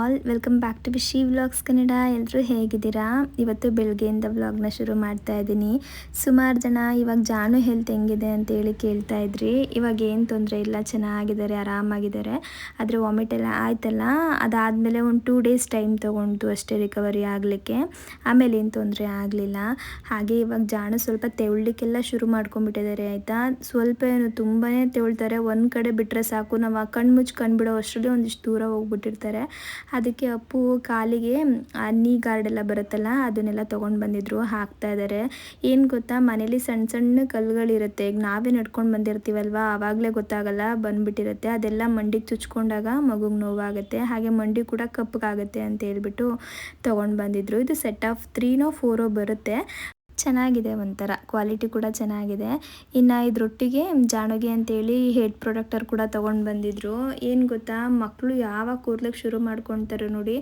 All, welcome back to Bishi vlogs Kannada. ಎಲ್ಲರೂ ಹೇಗಿದ್ದೀರಾ? ಇವತ್ತು ಬೆಳಗ್ಗೆಯಿಂದ ವ್ಲಾಗ್ನ ಶುರು ಮಾಡ್ತಾ ಇದ್ದೀನಿ. ಸುಮಾರು ಜನ ಇವಾಗ ಜಾನು ಹೆಲ್ತ್ ಹೆಂಗಿದೆ ಅಂತೇಳಿ ಕೇಳ್ತಾ ಇದ್ರಿ. ಇವಾಗ ಏನು ತೊಂದರೆ ಇಲ್ಲ, ಚೆನ್ನಾಗಿದ್ದಾರೆ, ಆರಾಮಾಗಿದ್ದಾರೆ. ಆದರೆ ವಾಮಿಟ್ ಎಲ್ಲ ಆಯ್ತಲ್ಲ, ಅದಾದಮೇಲೆ ಒಂದು 2 ಡೇಸ್ ಟೈಮ್ ತೊಗೊಂಡು ಅಷ್ಟೇ ರಿಕವರಿ ಆಗಲಿಕ್ಕೆ. ಆಮೇಲೆ ಏನು ತೊಂದರೆ ಆಗಲಿಲ್ಲ. ಹಾಗೆ ಇವಾಗ ಜಾನು ಸ್ವಲ್ಪ ತೆವಳಲಿಕ್ಕೆಲ್ಲ ಶುರು ಮಾಡ್ಕೊಂಡ್ಬಿಟ್ಟಿದ್ದಾರೆ ಆಯಿತಾ. ಸ್ವಲ್ಪ ಏನು ತುಂಬಾ ತೆವಳ್ತಾರೆ. ಒಂದು ಕಡೆ ಬಿಟ್ಟರೆ ಸಾಕು, ನಾವು ಕಣ್ಣು ಮುಚ್ಚಿ ಕಣ್ಬಿಡೋ ಅಷ್ಟರಲ್ಲಿ ಒಂದಿಷ್ಟು ದೂರ ಹೋಗ್ಬಿಟ್ಟಿರ್ತಾರೆ. ಅದಕ್ಕೆ ಅಪ್ಪು ಕಾಲಿಗೆ ನೀ ಗಾರ್ಡ್ ಎಲ್ಲ ಬರುತ್ತಲ್ಲ, ಅದನ್ನೆಲ್ಲ ತೊಗೊಂಡು ಬಂದಿದ್ರು, ಹಾಕ್ತಾ ಇದ್ದಾರೆ. ಏನು ಗೊತ್ತಾ, ಮನೇಲಿ ಸಣ್ಣ ಸಣ್ಣ ಕಲ್ಲುಗಳಿರುತ್ತೆ. ಈಗ ನಾವೇ ನಡ್ಕೊಂಡು ಬಂದಿರ್ತೀವಲ್ವ, ಆವಾಗಲೇ ಗೊತ್ತಾಗಲ್ಲ, ಬಂದುಬಿಟ್ಟಿರುತ್ತೆ. ಅದೆಲ್ಲ ಮಂಡಿಗೆ ಚುಚ್ಕೊಂಡಾಗ ಮಗುಗೆ ನೋವಾಗುತ್ತೆ, ಹಾಗೆ ಮಂಡಿ ಕೂಡ ಕಪ್ಪಗಾಗುತ್ತೆ ಅಂತ ಹೇಳ್ಬಿಟ್ಟು ತೊಗೊಂಡು ಬಂದಿದ್ರು. ಇದು ಸೆಟ್ ಆಫ್ 3ನೋ 4 ಬರುತ್ತೆ. ಚೆನ್ನಾಗಿದೆ, ಒಂಥರ ಕ್ವಾಲಿಟಿ ಕೂಡ ಚೆನ್ನಾಗಿದೆ. ಇನ್ನು ಇದರೊಟ್ಟಿಗೆ ಜಾಣಗೆ ಅಂತೇಳಿ ಹೇರ್ ಪ್ರೊಡಕ್ಟರ್ ಕೂಡ ತೊಗೊಂಡು ಬಂದಿದ್ರು. ಏನು ಗೊತ್ತಾ, ಮಕ್ಕಳು ಯಾವಾಗ ಕೂರ್ಲಿಕ್ಕೆ ಶುರು ಮಾಡ್ಕೊತಾರೆ ನೋಡಿ,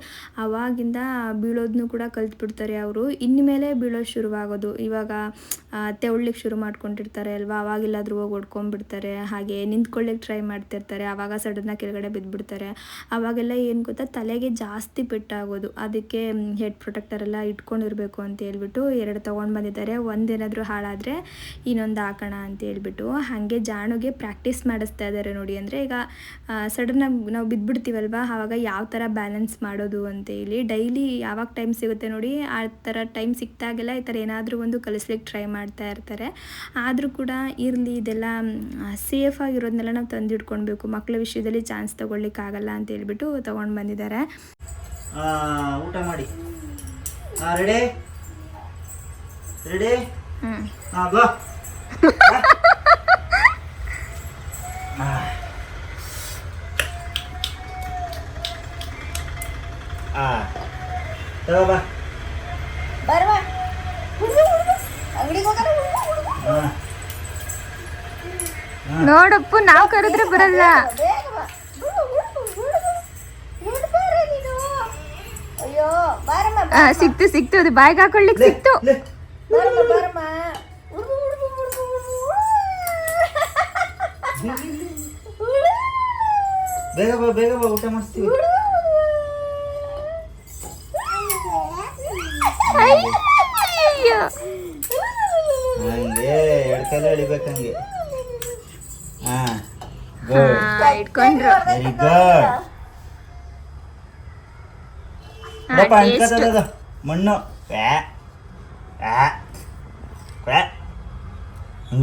ಆವಾಗಿಂದ ಬೀಳೋದನ್ನು ಕೂಡ ಕಲ್ತ್ಬಿಡ್ತಾರೆ ಅವರು. ಇನ್ಮೇಲೆ ಬೀಳೋದು ಶುರುವಾಗೋದು. ಇವಾಗ ತೆವಳ್ಲಿಕ್ಕೆ ಶುರು ಮಾಡ್ಕೊಂಡಿರ್ತಾರೆ ಅಲ್ವಾ, ಅವಾಗೆಲ್ಲಾದರೂ ಹೋಗಿ ಹೊಡ್ಕೊಂಡ್ಬಿಡ್ತಾರೆ. ಹಾಗೆ ನಿಂತ್ಕೊಳ್ಳಿಕ್ಕೆ ಟ್ರೈ ಮಾಡ್ತಿರ್ತಾರೆ, ಆವಾಗ ಸಡನ್ನಾಗಿ ಕೆಳಗಡೆ ಬಿದ್ದುಬಿಡ್ತಾರೆ. ಆವಾಗೆಲ್ಲ ಏನು ಗೊತ್ತಾ, ತಲೆಗೆ ಜಾಸ್ತಿ ಪೆಟ್ಟಾಗೋದು. ಅದಕ್ಕೆ ಹೆಡ್ ಪ್ರೊಟೆಕ್ಟರ್ ಎಲ್ಲ ಇಟ್ಕೊಂಡಿರಬೇಕು ಅಂತ ಹೇಳ್ಬಿಟ್ಟು 2 ತೊಗೊಂಡು ಬಂದಿದ್ದಾರೆ. ಒಂದೇನಾದರೂ ಹಾಳಾದರೆ ಇನ್ನೊಂದು ಹಾಕೋಣ ಅಂತ ಹೇಳ್ಬಿಟ್ಟು. ಹಾಗೆ ಜಾಣುಗೆ ಪ್ರಾಕ್ಟೀಸ್ ಮಾಡಿಸ್ತಾ ಇದ್ದಾರೆ ನೋಡಿ. ಅಂದರೆ ಈಗ ಸಡನ್ನಾಗಿ ನಾವು ಬಿದ್ದುಬಿಡ್ತೀವಲ್ವ, ಆವಾಗ ಯಾವ ಥರ ಬ್ಯಾಲೆನ್ಸ್ ಮಾಡೋದು ಅಂತೇಳಿ ಡೈಲಿ ಯಾವಾಗ ಟೈಮ್ ಸಿಗುತ್ತೆ ನೋಡಿ, ಆ ಥರ ಟೈಮ್ ಸಿಕ್ತಾಗೆಲ್ಲ ಈ ಥರ ಏನಾದರೂ ಒಂದು ಕಲಿಸ್ಲಿಕ್ಕೆ ಟ್ರೈ ಮಾಡ್ತಾ ಇರ್ತಾರೆ. ಆದರೂ ಕೂಡ ಇರಲಿ, ಇದೆಲ್ಲ ಸೇಫಾಗಿರೋದನ್ನೆಲ್ಲ ನಾವು ತಂದಿಟ್ಕೊಳ್ಬೇಕು. ಮಕ್ಕಳ ವಿಷಯದಲ್ಲಿ ಚಾನ್ಸ್ ತೊಗೊಳ್ಲಿಕ್ಕಾಗಲ್ಲ ಅಂತ ಹೇಳ್ಬಿಟ್ಟು ತೊಗೊಂಡು ಬಂದಿದ್ದಾರೆ. ಊಟ ಮಾಡಿ ರೆಡಿ ರೆಡಿ ಗೋ. ತಗೋ ಬಾ. ನೋಡಪ್ಪು, ನಾವು ಕರೆದ್ರೆ ಬರಲ್ಲ. ಸಿಕ್ತು ಸಿಕ್ತು, ಅದು ಬಾಯಿಗೆ ಹಾಕೊಳ್ಳಿಕ್ಕೆ ಸಿಕ್ತು. ಬೇಗ ಬಾ ಬೇಗ ಬಾ, ಊಟ ಮಾಡಿಸ್ತೀವಿ. ಹಂಗೆ ಎಡ್ಕಲ್ಲ ಎಳಿಬೇಕಂಗೆ. ಇಟ್ಕೊಂಡ್ರು. Very good. ಮಣ್ಣು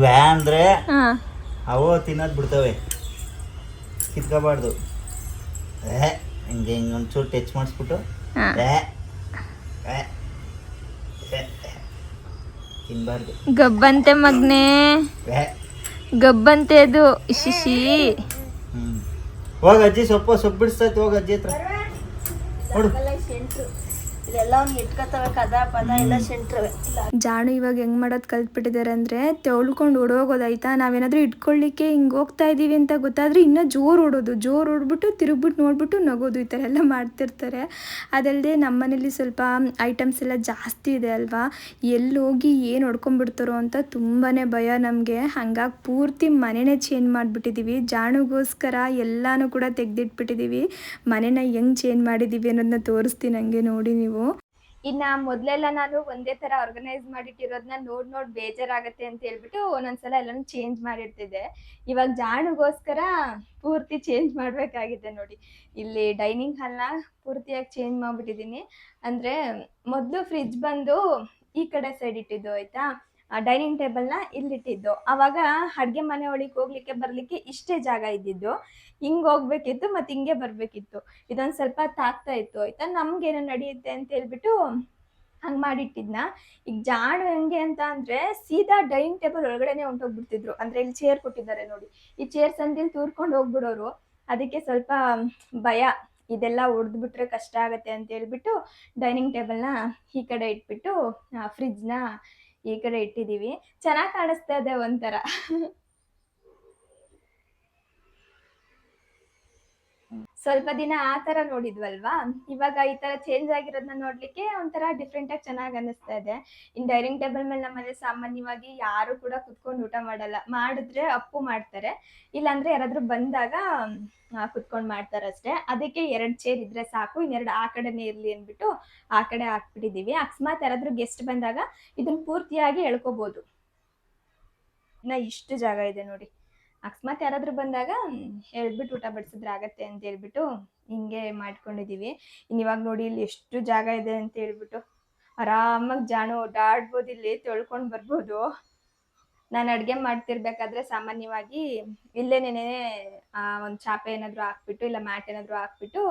ವ್ಯಾ ಅಂದ್ರೆ ಅವು ತಿನ್ನೋದು ಬಿಡ್ತವೆ, ಕಿತ್ಕೋಬಾರ್ದು. ಹಿಂಗೆ ಹಿಂಗೆ ಒಂಚೂರು ಟಚ್ ಮಾಡಿಸ್ಬಿಟ್ಟು ತಿನ್ಬಾರ್ದು. ಗಬ್ಬಂತೆ ಮಗ್ನೆ, ಗಬ್ಬಂತೆ ಅದು. ಶಿಶಿ ಹೋಗ ಅಜ್ಜಿ, ಸೊಪ್ಪು ಬಿಡಿಸ್ತೈತೆ, ಹೋಗ ಅಜ್ಜಿ ಹತ್ರ ನೋಡು. ಜಾಣು ಇವಾಗ ಹೆಂಗ್ ಮಾಡೋದು ಕಲ್ತ್ಬಿಟ್ಟಿದ್ದಾರೆ ಅಂದ್ರೆ, ತೆವಳ್ಕೊಂಡು ಓಡೋಗೋದಾಯ್ತಾ. ನಾವೇನಾದ್ರೂ ಇಟ್ಕೊಳ್ಳಿಕ್ಕೆ ಹಿಂಗೆ ಹೋಗ್ತಾ ಇದೀವಿ ಅಂತ ಗೊತ್ತಾದ್ರೆ ಇನ್ನೂ ಜೋರು ಓಡ್ಬಿಟ್ಟು ತಿರುಗ್ಬಿಟ್ಟು ನೋಡ್ಬಿಟ್ಟು ನಗೋದು, ಈ ಥರ ಎಲ್ಲ ಮಾಡ್ತಿರ್ತಾರೆ. ಅದಲ್ಲದೆ ನಮ್ಮನೇಲಿ ಸ್ವಲ್ಪ ಐಟಮ್ಸ್ ಎಲ್ಲ ಜಾಸ್ತಿ ಇದೆ ಅಲ್ವಾ, ಎಲ್ಲಿ ಹೋಗಿ ಏನು ಹೊಡ್ಕೊಂಡ್ಬಿಡ್ತಾರೋ ಅಂತ ತುಂಬಾ ಭಯ ನಮಗೆ. ಹಂಗಾಗಿ ಪೂರ್ತಿ ಮನೆನೇ ಚೇಂಜ್ ಮಾಡಿಬಿಟ್ಟಿದ್ದೀವಿ. ಜಾಣುಗೋಸ್ಕರ ಎಲ್ಲನೂ ಕೂಡ ತೆಗೆದಿಟ್ಬಿಟ್ಟಿದ್ದೀವಿ. ಮನೆನ ಹೆಂಗೆ ಚೇಂಜ್ ಮಾಡಿದ್ದೀವಿ ಅನ್ನೋದನ್ನ ತೋರಿಸ್ತೀನಿ ಹಂಗೆ ನೋಡಿ ನೀವು. ಇನ್ನು ಮೊದಲೆಲ್ಲ ನಾನು ಒಂದೇ ಥರ ಆರ್ಗನೈಸ್ ಮಾಡಿಟ್ಟಿರೋದನ್ನ ನೋಡಿ ಬೇಜಾರಾಗುತ್ತೆ ಅಂತ ಹೇಳ್ಬಿಟ್ಟು ಒಂದೊಂದ್ಸಲ ಎಲ್ಲನೂ ಚೇಂಜ್ ಮಾಡಿರ್ತಿದ್ದೆ. ಇವಾಗ ಜಾಣುಗೋಸ್ಕರ ಪೂರ್ತಿ ಚೇಂಜ್ ಮಾಡಬೇಕಾಗಿದೆ ನೋಡಿ. ಇಲ್ಲಿ ಡೈನಿಂಗ್ ಹಾಲ್ನ ಪೂರ್ತಿಯಾಗಿ ಚೇಂಜ್ ಮಾಡಿಬಿಟ್ಟಿದ್ದೀನಿ. ಅಂದರೆ ಮೊದಲು ಫ್ರಿಜ್ ಬಂದು ಈ ಕಡೆ ಸೈಡ್ ಇಟ್ಟಿದ್ದು ಆಯಿತಾ, ಡೈನಿಂಗ್ ಟೇಬಲ್ನ ಇಲ್ಲಿಟ್ಟಿದ್ದು. ಆವಾಗ ಅಡುಗೆ ಮನೆ ಒಳಗೆ ಹೋಗ್ಲಿಕ್ಕೆ ಬರಲಿಕ್ಕೆ ಇಷ್ಟೇ ಜಾಗ ಇದ್ದಿದ್ದು. ಹಿಂಗೆ ಹೋಗ್ಬೇಕಿತ್ತು ಮತ್ತು ಹಿಂಗೆ ಬರಬೇಕಿತ್ತು. ಇದೊಂದು ಸ್ವಲ್ಪ ತಾಗ್ತಾ ಇತ್ತು ಆಯಿತಾ, ನಮಗೇನೋ ನಡೆಯುತ್ತೆ ಅಂತ ಹೇಳ್ಬಿಟ್ಟು ಹಂಗೆ ಮಾಡಿಟ್ಟಿದ್ನ. ಈಗ ಜಾಣು ಹೆಂಗೆ ಅಂತ ಅಂದರೆ, ಸೀದಾ ಡೈನಿಂಗ್ ಟೇಬಲ್ ಒಳಗಡೆನೆ ಹೊಂಟೋಗ್ಬಿಡ್ತಿದ್ರು. ಅಂದರೆ ಇಲ್ಲಿ ಚೇರ್ ಕೊಟ್ಟಿದ್ದಾರೆ ನೋಡಿ, ಈ ಚೇರ್ ಸಂದಿಲ್ಲಿ ತೂರ್ಕೊಂಡು ಹೋಗ್ಬಿಡೋರು. ಅದಕ್ಕೆ ಸ್ವಲ್ಪ ಭಯ, ಇದೆಲ್ಲ ಹೊಡೆದ್ಬಿಟ್ರೆ ಕಷ್ಟ ಆಗುತ್ತೆ ಅಂತ ಹೇಳ್ಬಿಟ್ಟು ಡೈನಿಂಗ್ ಟೇಬಲ್ನ ಈ ಕಡೆ ಇಟ್ಬಿಟ್ಟು ಫ್ರಿಜ್ನ ಈ ಕಡೆ ಇಟ್ಟಿದ್ದೀವಿ. ಚೆನ್ನಾಗಿ ಕಾಣಿಸ್ತಾ ಇದೆ ಒಂಥರ. ಸ್ವಲ್ಪ ದಿನ ಆ ತರ ನೋಡಿದ್ವಲ್ವಾ, ಇವಾಗ ಈ ತರ ಚೇಂಜ್ ಆಗಿರೋದನ್ನ ನೋಡ್ಲಿಕ್ಕೆ ಒಂಥರ ಡಿಫ್ರೆಂಟ್ ಆಗಿ ಚೆನ್ನಾಗಿ ಅನಿಸ್ತಾ ಇದೆ. ಇನ್ ಡೈನಿಂಗ್ ಟೇಬಲ್ ಮೇಲೆ ನಮ್ಮನೆ ಸಾಮಾನ್ಯವಾಗಿ ಯಾರು ಕೂಡ ಕುತ್ಕೊಂಡು ಊಟ ಮಾಡಲ್ಲ. ಮಾಡಿದ್ರೆ ಅಪ್ಪು ಮಾಡ್ತಾರೆ, ಇಲ್ಲಾಂದ್ರೆ ಯಾರಾದ್ರೂ ಬಂದಾಗ ಕುತ್ಕೊಂಡ್ ಮಾಡ್ತಾರಷ್ಟೇ. ಅದಕ್ಕೆ 2 ಚೇರ್ ಇದ್ರೆ ಸಾಕು, ಇನ್ನೆರಡು ಆ ಕಡೆನೆ ಇರ್ಲಿ ಅಂದ್ಬಿಟ್ಟು ಆ ಕಡೆ ಹಾಕ್ಬಿಟ್ಟಿದೀವಿ. ಅಕಸ್ಮಾತ್ ಯಾರಾದ್ರೂ ಗೆಸ್ಟ್ ಬಂದಾಗ ಇದನ್ನ ಪೂರ್ತಿಯಾಗಿ ಎಳ್ಕೋಬಹುದು. ಇನ್ನ ಇಷ್ಟು ಜಾಗ ಇದೆ ನೋಡಿ. ಅಕಸ್ಮಾತ್ ಯಾರಾದ್ರೂ ಬಂದಾಗ ಹೇಳ್ಬಿಟ್ಟು ಊಟ ಬಡಿಸಿದ್ರೆ ಆಗತ್ತೆ ಅಂತ ಹೇಳ್ಬಿಟ್ಟು ಹಿಂಗೆ ಮಾಡ್ಕೊಂಡಿದೀವಿ. ಇನ್ ಇವಾಗ ನೋಡಿ ಇಲ್ಲಿ ಎಷ್ಟು ಜಾಗ ಇದೆ ಅಂತ ಹೇಳ್ಬಿಟ್ಟು ಆರಾಮಾಗಿ ಜಾಣ ಓಡಾಡ್ಬೋದು, ಇಲ್ಲಿ ತೊಳ್ಕೊಂಡ್ ಬರ್ಬೋದು. ನಾನು ಅಡ್ಗೆ ಮಾಡ್ತಿರ್ಬೇಕಾದ್ರೆ ಸಾಮಾನ್ಯವಾಗಿ ಇಲ್ಲೇನೇನೆ ಒಂದ್ ಚಾಪೆ ಏನಾದ್ರು ಹಾಕ್ಬಿಟ್ಟು ಇಲ್ಲ ಮ್ಯಾಟ್ ಏನಾದ್ರು ಹಾಕ್ಬಿಟ್ಟು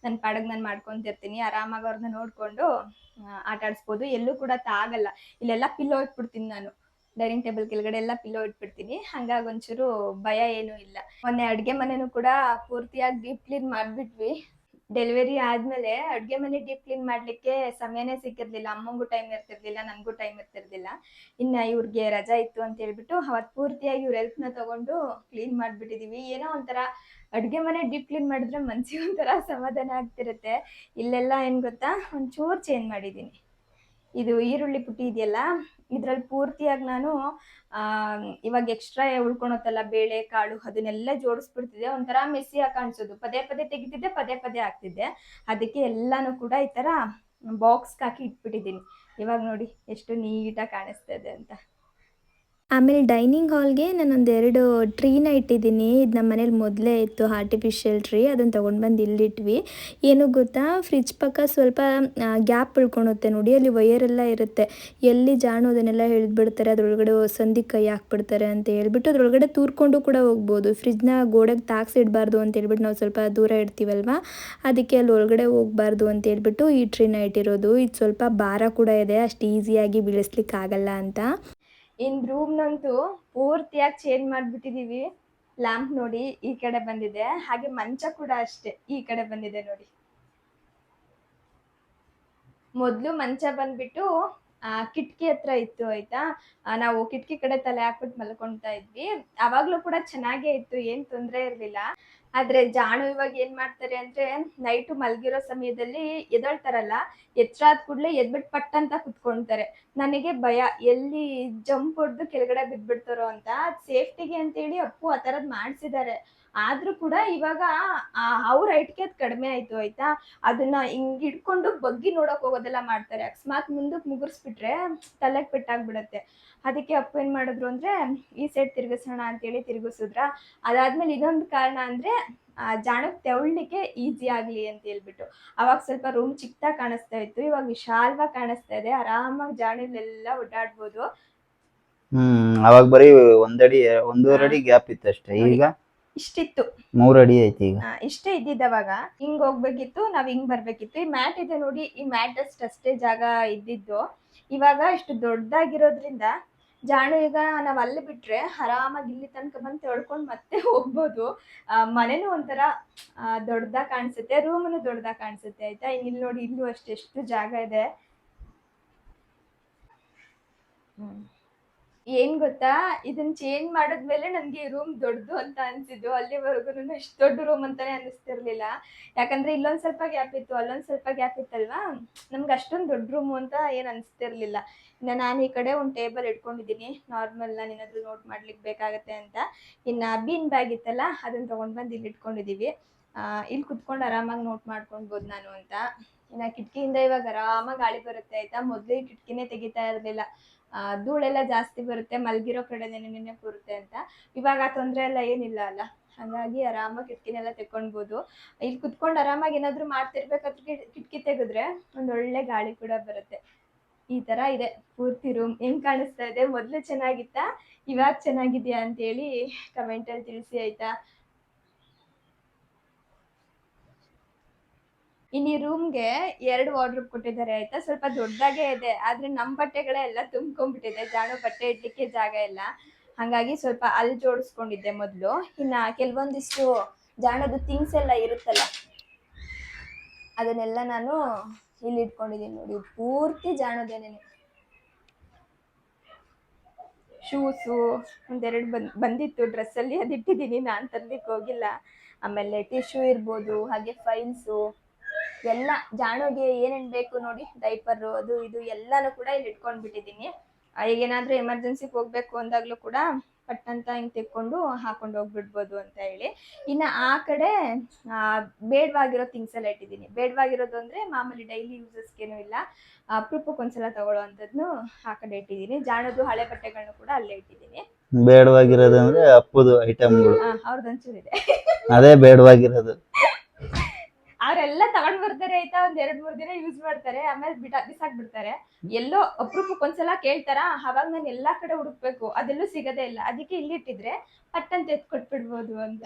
ನನ್ ಪಾಡಗ್ ನಾನು ಮಾಡ್ಕೊಂತಿರ್ತೀನಿ. ಆರಾಮಾಗಿ ಅವ್ರನ್ನ ನೋಡ್ಕೊಂಡು ಆಟ ಆಡಿಸ್ಬೋದು. ಎಲ್ಲೂ ಕೂಡ ತಾಗಲ್ಲ. ಇಲ್ಲೆಲ್ಲ ಪಿಲ್ಲೋ ಇಟ್ಬಿಡ್ತೀನಿ ನಾನು. ಡೈನಿಂಗ್ ಟೇಬಲ್ ಕೆಳಗಡೆ ಎಲ್ಲ ಪಿಲ್ಲೋ ಇಟ್ಬಿಡ್ತೀನಿ. ಹಂಗಾಗಿ ಒಂಚೂರು ಭಯ ಏನೂ ಇಲ್ಲ. ಮೊನ್ನೆ ಅಡ್ಗೆ ಮನೆನೂ ಕೂಡ ಪೂರ್ತಿಯಾಗಿ ಡೀಪ್ ಕ್ಲೀನ್ ಮಾಡ್ಬಿಟ್ವಿ. ಡೆಲಿವರಿ ಆದ್ಮೇಲೆ ಅಡ್ಗೆ ಮನೆ ಡೀಪ್ ಕ್ಲೀನ್ ಮಾಡ್ಲಿಕ್ಕೆ ಸಮಯನೇ ಸಿಕ್ಕಿರ್ಲಿಲ್ಲ. ಅಮ್ಮಂಗೂ ಟೈಮ್ ಇರ್ತಿರ್ಲಿಲ್ಲ, ನನ್ಗೂ ಟೈಮ್ ಇರ್ತಿರ್ಲಿಲ್ಲ. ಇನ್ನ ಇವ್ರಿಗೆ ರಜಾ ಇತ್ತು ಅಂತ ಹೇಳ್ಬಿಟ್ಟು ಅವತ್ ಪೂರ್ತಿಯಾಗಿ ಇವ್ರ ಹೆಲ್ಪ್ ನ ತಗೊಂಡು ಕ್ಲೀನ್ ಮಾಡ್ಬಿಟ್ಟಿದೀವಿ. ಏನೋ ಒಂಥರ ಅಡ್ಗೆ ಮನೆ ಡೀಪ್ ಕ್ಲೀನ್ ಮಾಡಿದ್ರೆ ಮನ್ಸಿಗೆ ಒಂಥರ ಸಮಾಧಾನ ಆಗ್ತಿರುತ್ತೆ. ಇಲ್ಲೆಲ್ಲ ಏನ್ ಗೊತ್ತಾ, ಒಂಚೂರು ಚೇಂಜ್ ಮಾಡಿದೀನಿ. ಇದು ಈರುಳ್ಳಿ ಪುಟ್ಟಿ ಇದೆಯಲ್ಲ, ಇದ್ರಲ್ಲಿ ಪೂರ್ತಿಯಾಗಿ ನಾನು ಇವಾಗ ಎಕ್ಸ್ಟ್ರಾ ಉಳ್ಕೊಳತ್ತಲ್ಲ ಬೇಳೆ ಕಾಳು, ಅದನ್ನೆಲ್ಲ ಜೋಡಿಸ್ಬಿಡ್ತಿದ್ದೆ. ಒಂಥರ ಮೆಸ್ಸಿಯಾಗಿ ಕಾಣಿಸೋದು. ಪದೇ ಪದೇ ತೆಗಿತಿದ್ದೆ, ಪದೇ ಪದೇ ಆಗ್ತಿದ್ದೆ. ಅದಕ್ಕೆ ಎಲ್ಲಾನು ಕೂಡ ಈ ತರ ಬಾಕ್ಸ್ ಹಾಕಿ ಇಟ್ಬಿಟ್ಟಿದ್ದೀನಿ. ಇವಾಗ ನೋಡಿ ಎಷ್ಟು ನೀಟಾಗಿ ಕಾಣಿಸ್ತಾ ಇದೆ ಅಂತ. ಆಮೇಲೆ ಡೈನಿಂಗ್ ಹಾಲ್ಗೆ ನಾನೊಂದೆರಡು ಟ್ರೀನ ಇಟ್ಟಿದ್ದೀನಿ. ಇದು ನಮ್ಮ ಮನೇಲಿ ಮೊದಲೇ ಇತ್ತು, ಆರ್ಟಿಫಿಷಿಯಲ್ ಟ್ರೀ. ಅದನ್ನು ತೊಗೊಂಡು ಬಂದು ಇಲ್ಲಿಟ್ವಿ. ಏನು ಗೊತ್ತಾ, ಫ್ರಿಜ್ ಪಕ್ಕ ಸ್ವಲ್ಪ ಗ್ಯಾಪ್ ಉಳ್ಕೊಳುತ್ತೆ ನೋಡಿ, ಅಲ್ಲಿ ವಯರೆಲ್ಲ ಇರುತ್ತೆ. ಎಲ್ಲಿ ಜಾಣು ಅದನ್ನೆಲ್ಲ ಎಳೆದ್ಬಿಡ್ತಾರೆ, ಅದರೊಳಗಡೆ ಸಂದಿ ಕೈ ಹಾಕ್ಬಿಡ್ತಾರೆ ಅಂತ ಹೇಳ್ಬಿಟ್ಟು ಅದರೊಳಗಡೆ ತೂರ್ಕೊಂಡು ಕೂಡ ಹೋಗ್ಬೋದು. ಫ್ರಿಜ್ನ ಗೋಡೆಗೆ ತಾಕ್ಸಿಡಬಾರ್ದು ಅಂತ ಹೇಳ್ಬಿಟ್ಟು ನಾವು ಸ್ವಲ್ಪ ದೂರ ಇಡ್ತೀವಲ್ವ, ಅದಕ್ಕೆ ಅಲ್ಲಿ ಒಳಗಡೆ ಹೋಗಬಾರ್ದು ಅಂತ ಹೇಳ್ಬಿಟ್ಟು ಈ ಟ್ರೀನ ಇಟ್ಟಿರೋದು. ಇದು ಸ್ವಲ್ಪ ಭಾರ ಕೂಡ ಇದೆ, ಅಷ್ಟು ಈಸಿಯಾಗಿ ಬೀಳಿಸ್ಲಿಕ್ಕೆ ಆಗಲ್ಲ ಅಂತ. ಇನ್ ರೂಮ್ನಂತೂ ಪೂರ್ತಿಯಾಗಿ ಚೇಂಜ್ ಮಾಡ್ಬಿಟ್ಟಿದೀವಿ. ಲ್ಯಾಂಪ್ ನೋಡಿ ಈ ಕಡೆ ಬಂದಿದೆ, ಹಾಗೆ ಮಂಚ ಕೂಡ ಅಷ್ಟೇ ಈ ಕಡೆ ಬಂದಿದೆ ನೋಡಿ. ಮೊದ್ಲು ಮಂಚ ಬಂದ್ಬಿಟ್ಟು ಕಿಟಕಿ ಹತ್ರ ಇತ್ತು ಆಯ್ತಾ. ನಾವು ಕಿಟಕಿ ಕಡೆ ತಲೆ ಹಾಕ್ಬಿಟ್ಟು ಮಲ್ಕೊಂತಾ ಇದ್ವಿ. ಅವಾಗ್ಲೂ ಕೂಡ ಚೆನ್ನಾಗೇ ಇತ್ತು, ಏನ್ ತೊಂದ್ರೆ ಇರ್ಲಿಲ್ಲ. ಆದ್ರೆ ಜಾಣು ಇವಾಗ ಏನ್ ಮಾಡ್ತಾರೆ ಅಂದ್ರೆ, ನೈಟು ಮಲ್ಗಿರೋ ಸಮಯದಲ್ಲಿ ಎದೊಳ್ತಾರಲ್ಲ, ಎಚ್ಚರ ಆದ ಕೂಡ್ಲೆ ಎದ್ಬಿಟ್ಟು ಪಟ್ ಅಂತ ಕುತ್ಕೊಂತಾರೆ. ನನಗೆ ಭಯ, ಎಲ್ಲಿ ಜಂಪ್ ಹೊಡೆದು ಕೆಳಗಡೆ ಬಿದ್ಬಿಡ್ತಾರೋ ಅಂತ. ಸೇಫ್ಟಿಗೆ ಅಂತೇಳಿ ಅಪ್ಪು ಆ ತರದ್ ಮಾಡ್ಸಿದ್ದಾರೆ. ಆದ್ರೂ ಕೂಡ ಇವಾಗ ಅವ್ರ ಹೈಟ್ಗೆ ಅದ್ ಕಡಿಮೆ ಆಯ್ತು ಆಯ್ತಾ. ಅದನ್ನ ಹಿಂಗ್ ಹಿಡ್ಕೊಂಡು ಬಗ್ಗಿ ನೋಡಕ್ ಹೋಗೋದೆಲ್ಲ ಮಾಡ್ತಾರೆ. ಅಕಸ್ಮಾತ್ ಮುಂದಕ್ ಮುಗುರ್ಸ್ಬಿಟ್ರೆ ತಲೆಗ್ ಪೆಟ್ಟಾಗ್ಬಿಡತ್ತೆ. ಅದಕ್ಕೆ ಅಪ್ಪ ಏನ್ ಮಾಡಿದ್ರು ಅಂದ್ರೆ, ಈ ಸೈಡ್ ತಿರ್ಗಿಸೋಣ ಅಂತೇಳಿ ತಿರ್ಗಿಸಿದ್ರ. ಅದಾದ್ಮೇಲೆ ಇನ್ನೊಂದು ಕಾರಣ ಅಂದ್ರೆ ಜಾಣಕ್ ತೆವಳ್ಲಿಕ್ಕೆ ಈಸಿ ಆಗ್ಲಿ ಅಂತ ಹೇಳ್ಬಿಟ್ಟು. ಅವಾಗ ಸ್ವಲ್ಪ ರೂಮ್ ಚಿಕ್ಕದಾಗಿ ಕಾಣಿಸ್ತಾ ಇತ್ತು, ಇವಾಗ ವಿಶಾಲವಾಗಿ ಕಾಣಿಸ್ತಾ ಇದೆ. ಆರಾಮಾಗಿ ಜಾಣಲೆಲ್ಲ ಓಡಾಡ್ಬೋದು. ಅವಾಗ ಬರೀ ಒಂದಡಿ 1.5 ಅಡಿ ಗ್ಯಾಪ್ ಇತ್ತು ಅಷ್ಟೇ. ಈಗ ಇಷ್ಟಿತ್ತು, 3 ಅಡಿ ಐತಿ ಈಗ. ಇಷ್ಟೇ ಇದ್ದಿದ್ದವಾಗ. ಹಿಂಗ್ ಹೋಗ್ಬೇಕಿತ್ತು, ನಾವ್ ಹಿಂಗ್ ಬರ್ಬೇಕಿತ್ತು. ಈ ಮ್ಯಾಟ್ ಇದೆ ನೋಡಿ, ಈ ಮ್ಯಾಟ್ ಅಷ್ಟೇ ಜಾಗ ಇದ್ದಿದ್ದು. ಇವಾಗ ಇಷ್ಟು ದೊಡ್ಡದಾಗಿರೋದ್ರಿಂದ ಜಾಣು ಈಗ ನಾವ್ ಅಲ್ಲಿ ಬಿಟ್ರೆ ಆರಾಮಾಗಿ ಇಲ್ಲಿ ತನಕ ಬಂದು ತೊಳ್ಕೊಂಡ್ ಮತ್ತೆ ಹೋಗ್ಬೋದು. ಮನೆನೂ ಒಂಥರ ದೊಡ್ಡದಾಗಿ ಕಾಣಿಸುತ್ತೆ, ರೂಮನು ದೊಡ್ಡದಾಗಿ ಕಾಣಿಸುತ್ತೆ ಆಯ್ತಾ. ಇಲ್ಲಿ ನೋಡಿ, ಇಲ್ಲೂ ಅಷ್ಟೇ ಎಷ್ಟು ಜಾಗ ಇದೆ. ಏನ್ ಗೊತ್ತಾ, ಇದನ್ನ ಚೇಂಜ್ ಮಾಡಿದ್ಮೇಲೆ ನನ್ಗೆ ಈ ರೂಮ್ ದೊಡ್ಡದು ಅಂತ ಅನ್ಸಿದ್ದು. ಅಲ್ಲಿವರೆಗೂ ಇಷ್ಟು ದೊಡ್ಡ ರೂಮ್ ಅಂತಾನೆ ಅನಿಸ್ತಿರ್ಲಿಲ್ಲ. ಯಾಕಂದ್ರೆ ಇಲ್ಲೊಂದ್ ಸ್ವಲ್ಪ ಗ್ಯಾಪ್ ಇತ್ತು, ಅಲ್ಲೊಂದ್ ಸ್ವಲ್ಪ ಗ್ಯಾಪ್ ಇತ್ತಲ್ವಾ, ನಮ್ಗೆ ಅಷ್ಟೊಂದು ದೊಡ್ಡ ರೂಮು ಅಂತ ಏನ್ ಅನ್ಸ್ತಿರ್ಲಿಲ್ಲ. ಇನ್ನ ನಾನು ಈ ಕಡೆ ಒಂದು ಟೇಬಲ್ ಇಟ್ಕೊಂಡಿದ್ದೀನಿ, ನಾರ್ಮಲ್ ನಾನು ಏನಾದ್ರು ನೋಟ್ ಮಾಡ್ಲಿಕ್ಕೆ ಬೇಕಾಗತ್ತೆ ಅಂತ. ಇನ್ನ ಬೀನ್ ಬ್ಯಾಗ್ ಇತ್ತಲ್ಲ, ಅದನ್ನ ತಗೊಂಡ್ ಬಂದು ಇಲ್ಲಿ ಇಟ್ಕೊಂಡಿದೀವಿ. ಇಲ್ಲಿ ಕುತ್ಕೊಂಡು ಆರಾಮಾಗಿ ನೋಟ್ ಮಾಡ್ಕೊಳ್ಬೋದು ನಾನು ಅಂತ. ಇನ್ನ ಕಿಟಕಿಯಿಂದ ಇವಾಗ ಆರಾಮಾಗಿ ಗಾಳಿ ಬರುತ್ತೆ ಆಯ್ತಾ. ಮೊದ್ಲು ಈ ಕಿಟಕಿನೇ ತೆಗಿತಾ ಇರ್ಲಿಲ್ಲ, ಧೂಳೆಲ್ಲ ಜಾಸ್ತಿ ಬರುತ್ತೆ, ಮಲ್ಗಿರೋ ಕಡೆ ನೆನೆ ಕೂರುತ್ತೆ ಅಂತ. ಇವಾಗ ಆ ತೊಂದರೆ ಎಲ್ಲ ಏನಿಲ್ಲ ಅಲ್ಲ, ಹಾಗಾಗಿ ಆರಾಮಾಗಿ ಕಿಟಕಿನೆಲ್ಲ ತೆಕ್ಕೊಳ್ಬೋದು. ಇಲ್ಲಿ ಕುತ್ಕೊಂಡು ಆರಾಮಾಗಿ ಏನಾದ್ರು ಮಾಡ್ತಿರ್ಬೇಕಾದ್ರೆ ಕಿಟಕಿ ತೆಗೆದ್ರೆ ಒಂದೊಳ್ಳೆ ಗಾಳಿ ಕೂಡ ಬರುತ್ತೆ. ಈ ತರ ಇದೆ ಪೂರ್ತಿ ರೂಮ್. ಹೆಂಗ್ ಕಾಣಿಸ್ತಾ ಇದೆ? ಮೊದ್ಲು ಚೆನ್ನಾಗಿತ್ತಾ, ಇವಾಗ ಚೆನ್ನಾಗಿದ್ಯಾ ಅಂತ ಹೇಳಿ ಕಮೆಂಟ್ ಅಲ್ಲಿ ತಿಳಿಸಿ ಆಯ್ತಾ. ಇನ್ನು ಈ ರೂಮ್ಗೆ 2 ವಾರ್ಡ್ರೋಬ್ ಕೊಟ್ಟಿದ್ದಾರೆ ಆಯ್ತಾ. ಸ್ವಲ್ಪ ದೊಡ್ಡದಾಗೆ ಇದೆ, ಆದ್ರೆ ನಮ್ ಬಟ್ಟೆಗಳೇ ಎಲ್ಲ ತುಂಬ್ಕೊಂಡ್ಬಿಟ್ಟಿದೆ. ಜಾಣು ಬಟ್ಟೆ ಇಡ್ಲಿಕ್ಕೆ ಜಾಗ ಇಲ್ಲ, ಹಂಗಾಗಿ ಸ್ವಲ್ಪ ಅಲ್ಲಿ ಜೋಡಿಸ್ಕೊಂಡಿದ್ದೆ ಮೊದ್ಲು. ಇನ್ನ ಕೆಲವೊಂದಿಷ್ಟು ಜಾಣದು ಥಿಂಗ್ಸ್ ಎಲ್ಲ ಇರುತ್ತಲ್ಲ, ಅದನ್ನೆಲ್ಲ ನಾನು ಇಲ್ಲಿ ಇಟ್ಕೊಂಡಿದ್ದೀನಿ ನೋಡಿ. ಪೂರ್ತಿ ಜಾಣದೇನೇನೆ. ಶೂಸು ಒಂದೆರಡು ಬಂದಿತ್ತು ಡ್ರೆಸ್ಸಲ್ಲಿ, ಅದು ಇಟ್ಟಿದ್ದೀನಿ, ನಾನು ತರ್ಲಿಕ್ಕೆ ಹೋಗಿಲ್ಲ. ಆಮೇಲೆ ಟಿಶ್ಯೂ ಇರ್ಬೋದು, ಹಾಗೆ ಫೈಲ್ಸು ಎಲ್ಲ ಜಾಣೋಗೆ ಏನೇನು ಬೇಕು ನೋಡಿ, ಡೈಪರು ಅದು ಇದು ಎಲ್ಲಾನು ಕೂಡ ಇಲ್ಲಿ ಇಟ್ಕೊಂಡ್ಬಿಟ್ಟಿದ್ದೀನಿ. ಈಗ ಏನಾದರೂ ಎಮರ್ಜೆನ್ಸಿಗೆ ಹೋಗ್ಬೇಕು ಅಂದಾಗಲೂ ಕೂಡ ಪಟ್ಟಂತ ಹಿಂಗೆ ತೆಕ್ಕೊಂಡು ಹಾಕೊಂಡು ಹೋಗ್ಬಿಡ್ಬೋದು ಅಂತ ಹೇಳಿ. ಇನ್ನು ಆ ಕಡೆ ಬೇಡವಾಗಿರೋ ಥಿಂಗ್ಸ್ ಎಲ್ಲ ಇಟ್ಟಿದ್ದೀನಿ. ಬೇಡವಾಗಿರೋದು ಅಂದರೆ ಮಾಮೂಲಿ ಡೈಲಿ ಯೂಸಸ್ಗೇನು ಇಲ್ಲ, ಅಪರೂಪಕ್ಕೆ ಒಂದ್ಸಲ ತಗೊಳ್ಳೋ ಅಂಥದ್ನು ಆ ಕಡೆ ಇಟ್ಟಿದ್ದೀನಿ. ಜಾಣದು ಹಳೆ ಬಟ್ಟೆಗಳನ್ನ ಕೂಡ ಅಲ್ಲೇ ಇಟ್ಟಿದ್ದೀನಿ. ಬೇಡವಾಗಿರೋದು ಅಂದ್ರೆ ಅಪ್ಪುದು ಐಟಮ್ಗಳು, ಅವ್ರದ್ದೊಂಚೂರಿದೆ. ಅದೇ ಬೇಡವಾಗಿರೋದು. ಅವರೆಲ್ಲ ತಗೊಂಡ್ ಬರ್ತಾರೆ ಆಯ್ತಾ, ಒಂದ್ 2-3 ದಿನ ಯೂಸ್ ಮಾಡ್ತಾರೆ, ಆಮೇಲೆ ಬಿಸಾಕ್ಬಿಡ್ತಾರೆ. ಎಲ್ಲೋ ಅಪರೂಪಕ್ಕೆ ಒಂದ್ಸಲ ಕೇಳ್ತಾರ, ಅವಾಗ ನಾನು ಎಲ್ಲಾ ಕಡೆ ಹುಡುಕ್ಬೇಕು, ಅದೆಲ್ಲೂ ಸಿಗದೇ ಇಲ್ಲ. ಅದಕ್ಕೆ ಇಲ್ಲಿ ಇಟ್ಟಿದ್ರೆ ಪಟ್ಟಂತ ಎತ್ ಕೊಟ್ಬಿಡ್ಬೋದು ಅಂತ.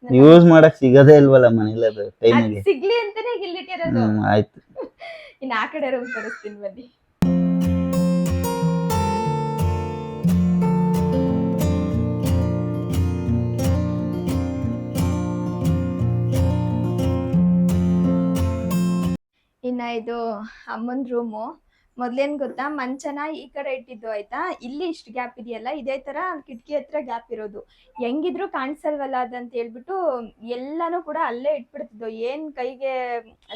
ಯೂಸ್ ಮಾಡಕ್ ಸಿಗದೇ ಇಲ್ವಲ್ಲ ಮನೇಲಿ, ಅದು ಟೈಮಿಗೆ ಸಿಗ್ಲಿ ಅಂತಾನೆ ಈಗ ಇಲ್ಲಿ ಇಟ್ಟಿರೋದು. ಆಯ್ತು, ಇನ್ನು ಆ ಕಡೆ ರೂಮ್ ತೋರಿಸ್ತೀನಿ ಬನ್ನಿ. ಇನ್ನ ಇದು ಅಮ್ಮನ ರೂಮು. ಮೊದ್ಲೇನ್ ಗೊತ್ತಾ, ಮಂಚನ ಈ ಕಡೆ ಇಟ್ಟಿದ್ದು ಆಯ್ತಾ, ಇಲ್ಲಿ ಇಷ್ಟು ಗ್ಯಾಪ್ ಇದೆಯಲ್ಲ, ಇದೇ ತರ ಕಿಟಕಿ ಹತ್ರ ಗ್ಯಾಪ್ ಇರೋದು. ಹೆಂಗಿದ್ರು ಕಾಣಿಸಲ್ವಲ್ಲ ಅದಂತ ಹೇಳ್ಬಿಟ್ಟು ಎಲ್ಲಾನು ಕೂಡ ಅಲ್ಲೇ ಇಟ್ಬಿಡ್ತಿದ್ದು. ಏನ್ ಕೈಗೆ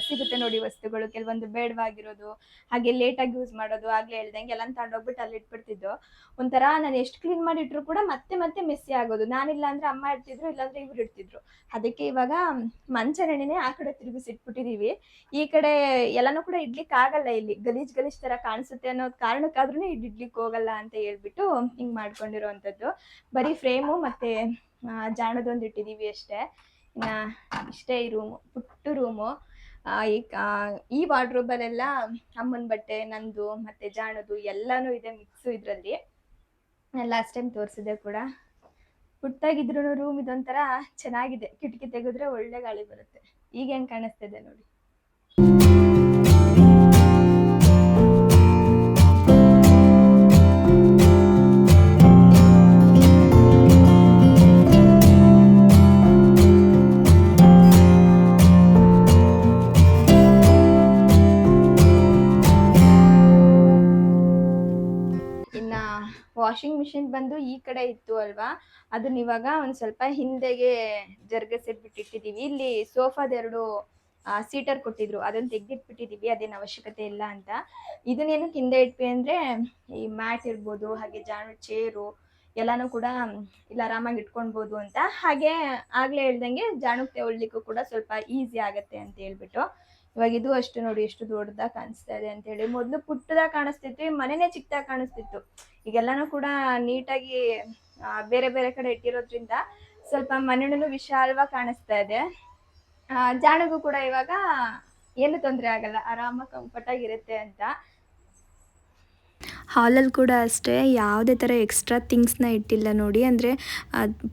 ಸಿಗುತ್ತೆ ನೋಡಿ ವಸ್ತುಗಳು, ಕೆಲವೊಂದು ಬೇಡವಾಗಿರೋದು, ಹಾಗೆ ಲೇಟಾಗಿ ಯೂಸ್ ಮಾಡೋದು, ಆಗ್ಲೇ ಹೇಳ್ದಂಗೆ ಎಲ್ಲ ತಗೊಂಡೋಗ್ಬಿಟ್ಟು ಅಲ್ಲಿ ಇಟ್ಬಿಡ್ತಿದ್ದು. ಒಂಥರ ನಾನು ಎಷ್ಟು ಕ್ಲೀನ್ ಮಾಡಿ ಇಟ್ರು ಕೂಡ ಮತ್ತೆ ಮತ್ತೆ ಮೆಸ್ಸಿ ಆಗೋದು. ನಾನಿಲ್ಲ ಅಂದ್ರೆ ಅಮ್ಮ ಇಡ್ತಿದ್ರು, ಇಲ್ಲಾಂದ್ರೆ ಇವ್ರು ಇಡ್ತಿದ್ರು. ಅದಕ್ಕೆ ಇವಾಗ ಮಂಚನೆನೇ ಆ ಕಡೆ ತಿರುಗಿಸಿಟ್ಬಿಟ್ಟಿದೀವಿ. ಈ ಕಡೆ ಎಲ್ಲಾನು ಕೂಡ ಇಡ್ಲಿಕ್ಕೆ ಆಗಲ್ಲ, ಇಲ್ಲಿ ಗಲೀಜ್ ಗಲೀಜ್ ತರ ಕಾಣಿಸುತ್ತೆ ಅನ್ನೋ ಕಾರಣಕ್ಕಾದ್ರೂ ಇಡ್ಲಿಕ್ಕೆ ಹೋಗಲ್ಲ ಅಂತ ಹೇಳ್ಬಿಟ್ಟು ಹಿಂಗ್ ಮಾಡ್ಕೊಂಡಿರೋವಂಥದ್ದು. ಬರೀ ಫ್ರೇಮು ಮತ್ತೆ ಜಾಣದೊಂದು ಇಟ್ಟಿದೀವಿ ಅಷ್ಟೇ. ಇನ್ನ ಇಷ್ಟೇ ಈ ರೂಮು, ಪುಟ್ಟು ರೂಮು. ಈ ವಾರ್ಡ್ರೋಬಲ್ಲೆಲ್ಲ ಅಮ್ಮನ ಬಟ್ಟೆ, ನಂದು ಮತ್ತೆ ಜಾಣದು ಎಲ್ಲಾನು ಇದೆ ಮಿಕ್ಸು ಇದ್ರಲ್ಲಿ. ನಾನು ಲಾಸ್ಟ್ ಟೈಮ್ ತೋರಿಸಿದೆ ಕೂಡ. ಪುಟ್ಟಾಗಿದ್ರು ರೂಮ್ ಇದೊಂಥರ ಚೆನ್ನಾಗಿದೆ, ಕಿಟಕಿ ತೆಗೆದ್ರೆ ಒಳ್ಳೆ ಗಾಳಿ ಬರುತ್ತೆ. ಈಗ ಹೆಂಗ್ ಕಾಣಿಸ್ತಿದೆ ನೋಡಿ. ವಾಷಿಂಗ್ ಮಿಷಿನ್ ಬಂದು ಈ ಕಡೆ ಇತ್ತು ಅಲ್ವಾ, ಅದನ್ನ ಇವಾಗ ಒಂದ್ ಸ್ವಲ್ಪ ಹಿಂದೆಗೆ ಜರ್ಗಸಿಟ್ಬಿಟ್ಟಿಟ್ಟಿದೀವಿ. ಇಲ್ಲಿ ಸೋಫಾದ 2 ಸೀಟರ್ ಕೊಟ್ಟಿದ್ರು, ಅದನ್ನ ತೆಗ್ದಿಟ್ಬಿಟ್ಟಿದೀವಿ, ಅದೇನು ಅವಶ್ಯಕತೆ ಇಲ್ಲ ಅಂತ. ಇದನ್ನೇನಕ್ಕೆ ಹಿಂದೆ ಇಟ್ವಿ ಅಂದ್ರೆ ಈ ಮ್ಯಾಟ್ ಇರ್ಬೋದು, ಹಾಗೆ ಜಾಣ ಚೇರು ಎಲ್ಲಾನು ಕೂಡ ಇಲ್ಲಿ ಆರಾಮಾಗಿ ಇಟ್ಕೊಳ್ಬೋದು ಅಂತ. ಹಾಗೆ ಆಗ್ಲೇ ಹೇಳ್ದಂಗೆ ಜಾಣಕ್ಕೆ ತೆಗೊಳ್ಲಿಕ್ಕೂ ಕೂಡ ಸ್ವಲ್ಪ ಈಸಿ ಆಗತ್ತೆ ಅಂತ ಹೇಳ್ಬಿಟ್ಟು ಇವಾಗ ಇದು ಅಷ್ಟು ನೋಡಿ ಎಷ್ಟು ದೊಡ್ಡದಾಗಿ ಕಾಣಿಸ್ತಾ ಇದೆ ಅಂತ ಹೇಳಿ. ಮೊದಲು ಪುಟ್ಟದಾಗಿ ಕಾಣಿಸ್ತಿತ್ತು, ಮನೆನೇ ಚಿಕ್ಕದಾಗಿ ಕಾಣಿಸ್ತಿತ್ತು. ಈಗೆಲ್ಲಾನು ಕೂಡ ನೀಟಾಗಿ ಬೇರೆ ಬೇರೆ ಕಡೆ ಇಟ್ಟಿರೋದ್ರಿಂದ ಸ್ವಲ್ಪ ಮನೆಯೂ ವಿಶಾಲವಾಗಿ ಕಾಣಿಸ್ತಾ ಇದೆ. ಜಾಣಗೂ ಕೂಡ ಇವಾಗ ಏನು ತೊಂದರೆ ಆಗಲ್ಲ, ಆರಾಮಾಗಿ ಕಂಫರ್ಟ್ ಆಗಿರುತ್ತೆ ಅಂತ. ಹಾಲಲ್ಲಿ ಕೂಡ ಅಷ್ಟೇ ಯಾವುದೇ ಥರ ಎಕ್ಸ್ಟ್ರಾ ಥಿಂಗ್ಸ್ನ ಇಟ್ಟಿಲ್ಲ ನೋಡಿ. ಅಂದರೆ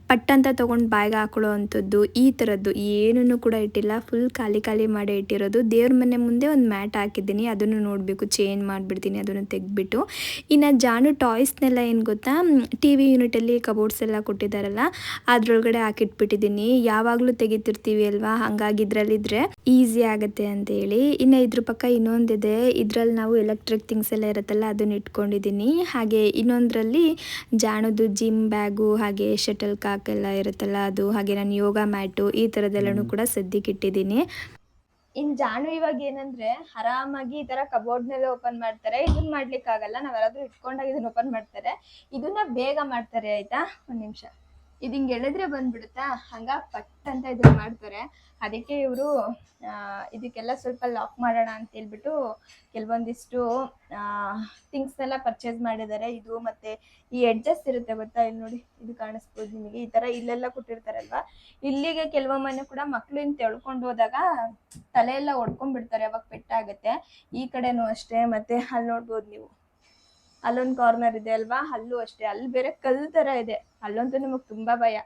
ಪಟ್ಟಂತ ತೊಗೊಂಡು ಬಾಯಿಗೆ ಹಾಕೊಳ್ಳೋ ಅಂಥದ್ದು ಈ ಥರದ್ದು ಏನೂ ಕೂಡ ಇಟ್ಟಿಲ್ಲ. ಫುಲ್ ಖಾಲಿ ಖಾಲಿ ಮಾಡೇ ಇಟ್ಟಿರೋದು. ದೇವ್ರ ಮನೆ ಮುಂದೆ ಒಂದು ಮ್ಯಾಟ್ ಹಾಕಿದ್ದೀನಿ, ಅದನ್ನು ನೋಡಬೇಕು, ಚೇಂಜ್ ಮಾಡಿಬಿಡ್ತೀನಿ ಅದನ್ನು ತೆಗೆದ್ಬಿಟ್ಟು. ಇನ್ನು ಜಾನು ಟಾಯ್ಸ್ನೆಲ್ಲ ಏನು ಗೊತ್ತಾ, ಟಿ ವಿ ಯೂನಿಟಲ್ಲಿ ಕಬೋರ್ಡ್ಸ್ ಎಲ್ಲ ಕೊಟ್ಟಿದ್ದಾರಲ್ಲ ಅದರೊಳಗಡೆ ಹಾಕಿಟ್ಬಿಟ್ಟಿದ್ದೀನಿ. ಯಾವಾಗಲೂ ತೆಗಿತಿರ್ತೀವಿ ಅಲ್ವಾ, ಹಾಗಾಗಿ ಇದರಲ್ಲಿದ್ದರೆ ಈಸಿ ಆಗುತ್ತೆ ಅಂತೇಳಿ. ಇನ್ನು ಇದ್ರ ಪಕ್ಕ ಇನ್ನೊಂದಿದೆ, ಇದರಲ್ಲಿ ನಾವು ಎಲೆಕ್ಟ್ರಿಕ್ ಥಿಂಗ್ಸ್ ಎಲ್ಲ ಇರುತ್ತಲ್ಲ ಅದನ್ನು ಇಟ್ಕೊಂಡಿದ್ದೀನಿ. ಹಾಗೆ ಇನ್ನೊಂದರಲ್ಲಿ ಜಾಣದು ಜಿಮ್ ಬ್ಯಾಗು, ಹಾಗೆ ಶಟಲ್ ಕಾಕ್ ಎಲ್ಲ ಇರುತ್ತಲ್ಲ ಅದು, ಹಾಗೆ ನಾನು ಯೋಗ ಮ್ಯಾಟು ಈ ಥರದ್ದೆಲ್ಲನೂ ಕೂಡ ಸದ್ಯಕ್ಕೆ ಇಟ್ಟಿದ್ದೀನಿ. ಇನ್ ಜಾನು ಇವಾಗ ಏನಂದ್ರೆ ಆರಾಮಾಗಿ ಈ ತರ ಕಬೋರ್ಡ್ನೆಲ್ಲ ಓಪನ್ ಮಾಡ್ತಾರೆ. ಇದನ್ನ ಮಾಡ್ಲಿಕ್ಕೆ ಆಗಲ್ಲ, ನಾವ್ ಯಾರಾದ್ರೂ ಇಟ್ಕೊಂಡಾಗ ಇದನ್ನ ಓಪನ್ ಮಾಡ್ತಾರೆ. ಇದನ್ನ ಬೇಗ ಮಾಡ್ತಾರೆ ಆಯ್ತಾ. ಒಂದ್ ನಿಮಿಷ, ಇದು ಹಿಂಗೆ ಎಳೆದ್ರೆ ಬಂದ್ಬಿಡುತ್ತಾ, ಹಂಗ ಪಟ್ ಅಂತ ಇದನ್ನ ಮಾಡ್ತಾರೆ. ಅದಕ್ಕೆ ಇವರು ಇದಕ್ಕೆಲ್ಲ ಸ್ವಲ್ಪ ಲಾಕ್ ಮಾಡೋಣ ಅಂತ ಹೇಳ್ಬಿಟ್ಟು ಕೆಲವೊಂದಿಷ್ಟು ಥಿಂಗ್ಸ್ನೆಲ್ಲ ಪರ್ಚೇಸ್ ಮಾಡಿದ್ದಾರೆ. ಇದು ಮತ್ತೆ ಈ ಎಡ್ಜಸ್ ಇರುತ್ತೆ ಗೊತ್ತಾ, ಇಲ್ಲಿ ನೋಡಿ ಇದು ಕಾಣಿಸ್ಬೋದು ನಿಮಗೆ, ಈ ತರ ಇಲ್ಲೆಲ್ಲ ಕೊಟ್ಟಿರ್ತಾರಲ್ವಾ, ಇಲ್ಲಿಗೆ ಕೆಲವೊಮ್ಮೆ ಕೂಡ ಮಕ್ಳು ಹಿಂಗೆ ತೆಳ್ಕೊಂಡು ಹೋದಾಗ ತಲೆ ಎಲ್ಲ ಹೊಡ್ಕೊಂಡ್ಬಿಡ್ತಾರೆ, ಅವಾಗ ಪೆಟ್ಟಾಗತ್ತೆ. ಈ ಕಡೆನೂ ಅಷ್ಟೇ. ಮತ್ತೆ ಅಲ್ಲಿ ನೋಡ್ಬೋದು ನೀವು, ಅಲ್ಲೊಂದು ಕಾರ್ನರ್ ಇದೆ ಅಲ್ವಾ, ಅಲ್ಲೂ ಅಷ್ಟೇ. ಅಲ್ಲಿ ಬೇರೆ ಕಲ್ ತರ ಇದೆ, ಅಲ್ಲಂತೂ ನಿಮಗೆ ತುಂಬಾ ಭಯ.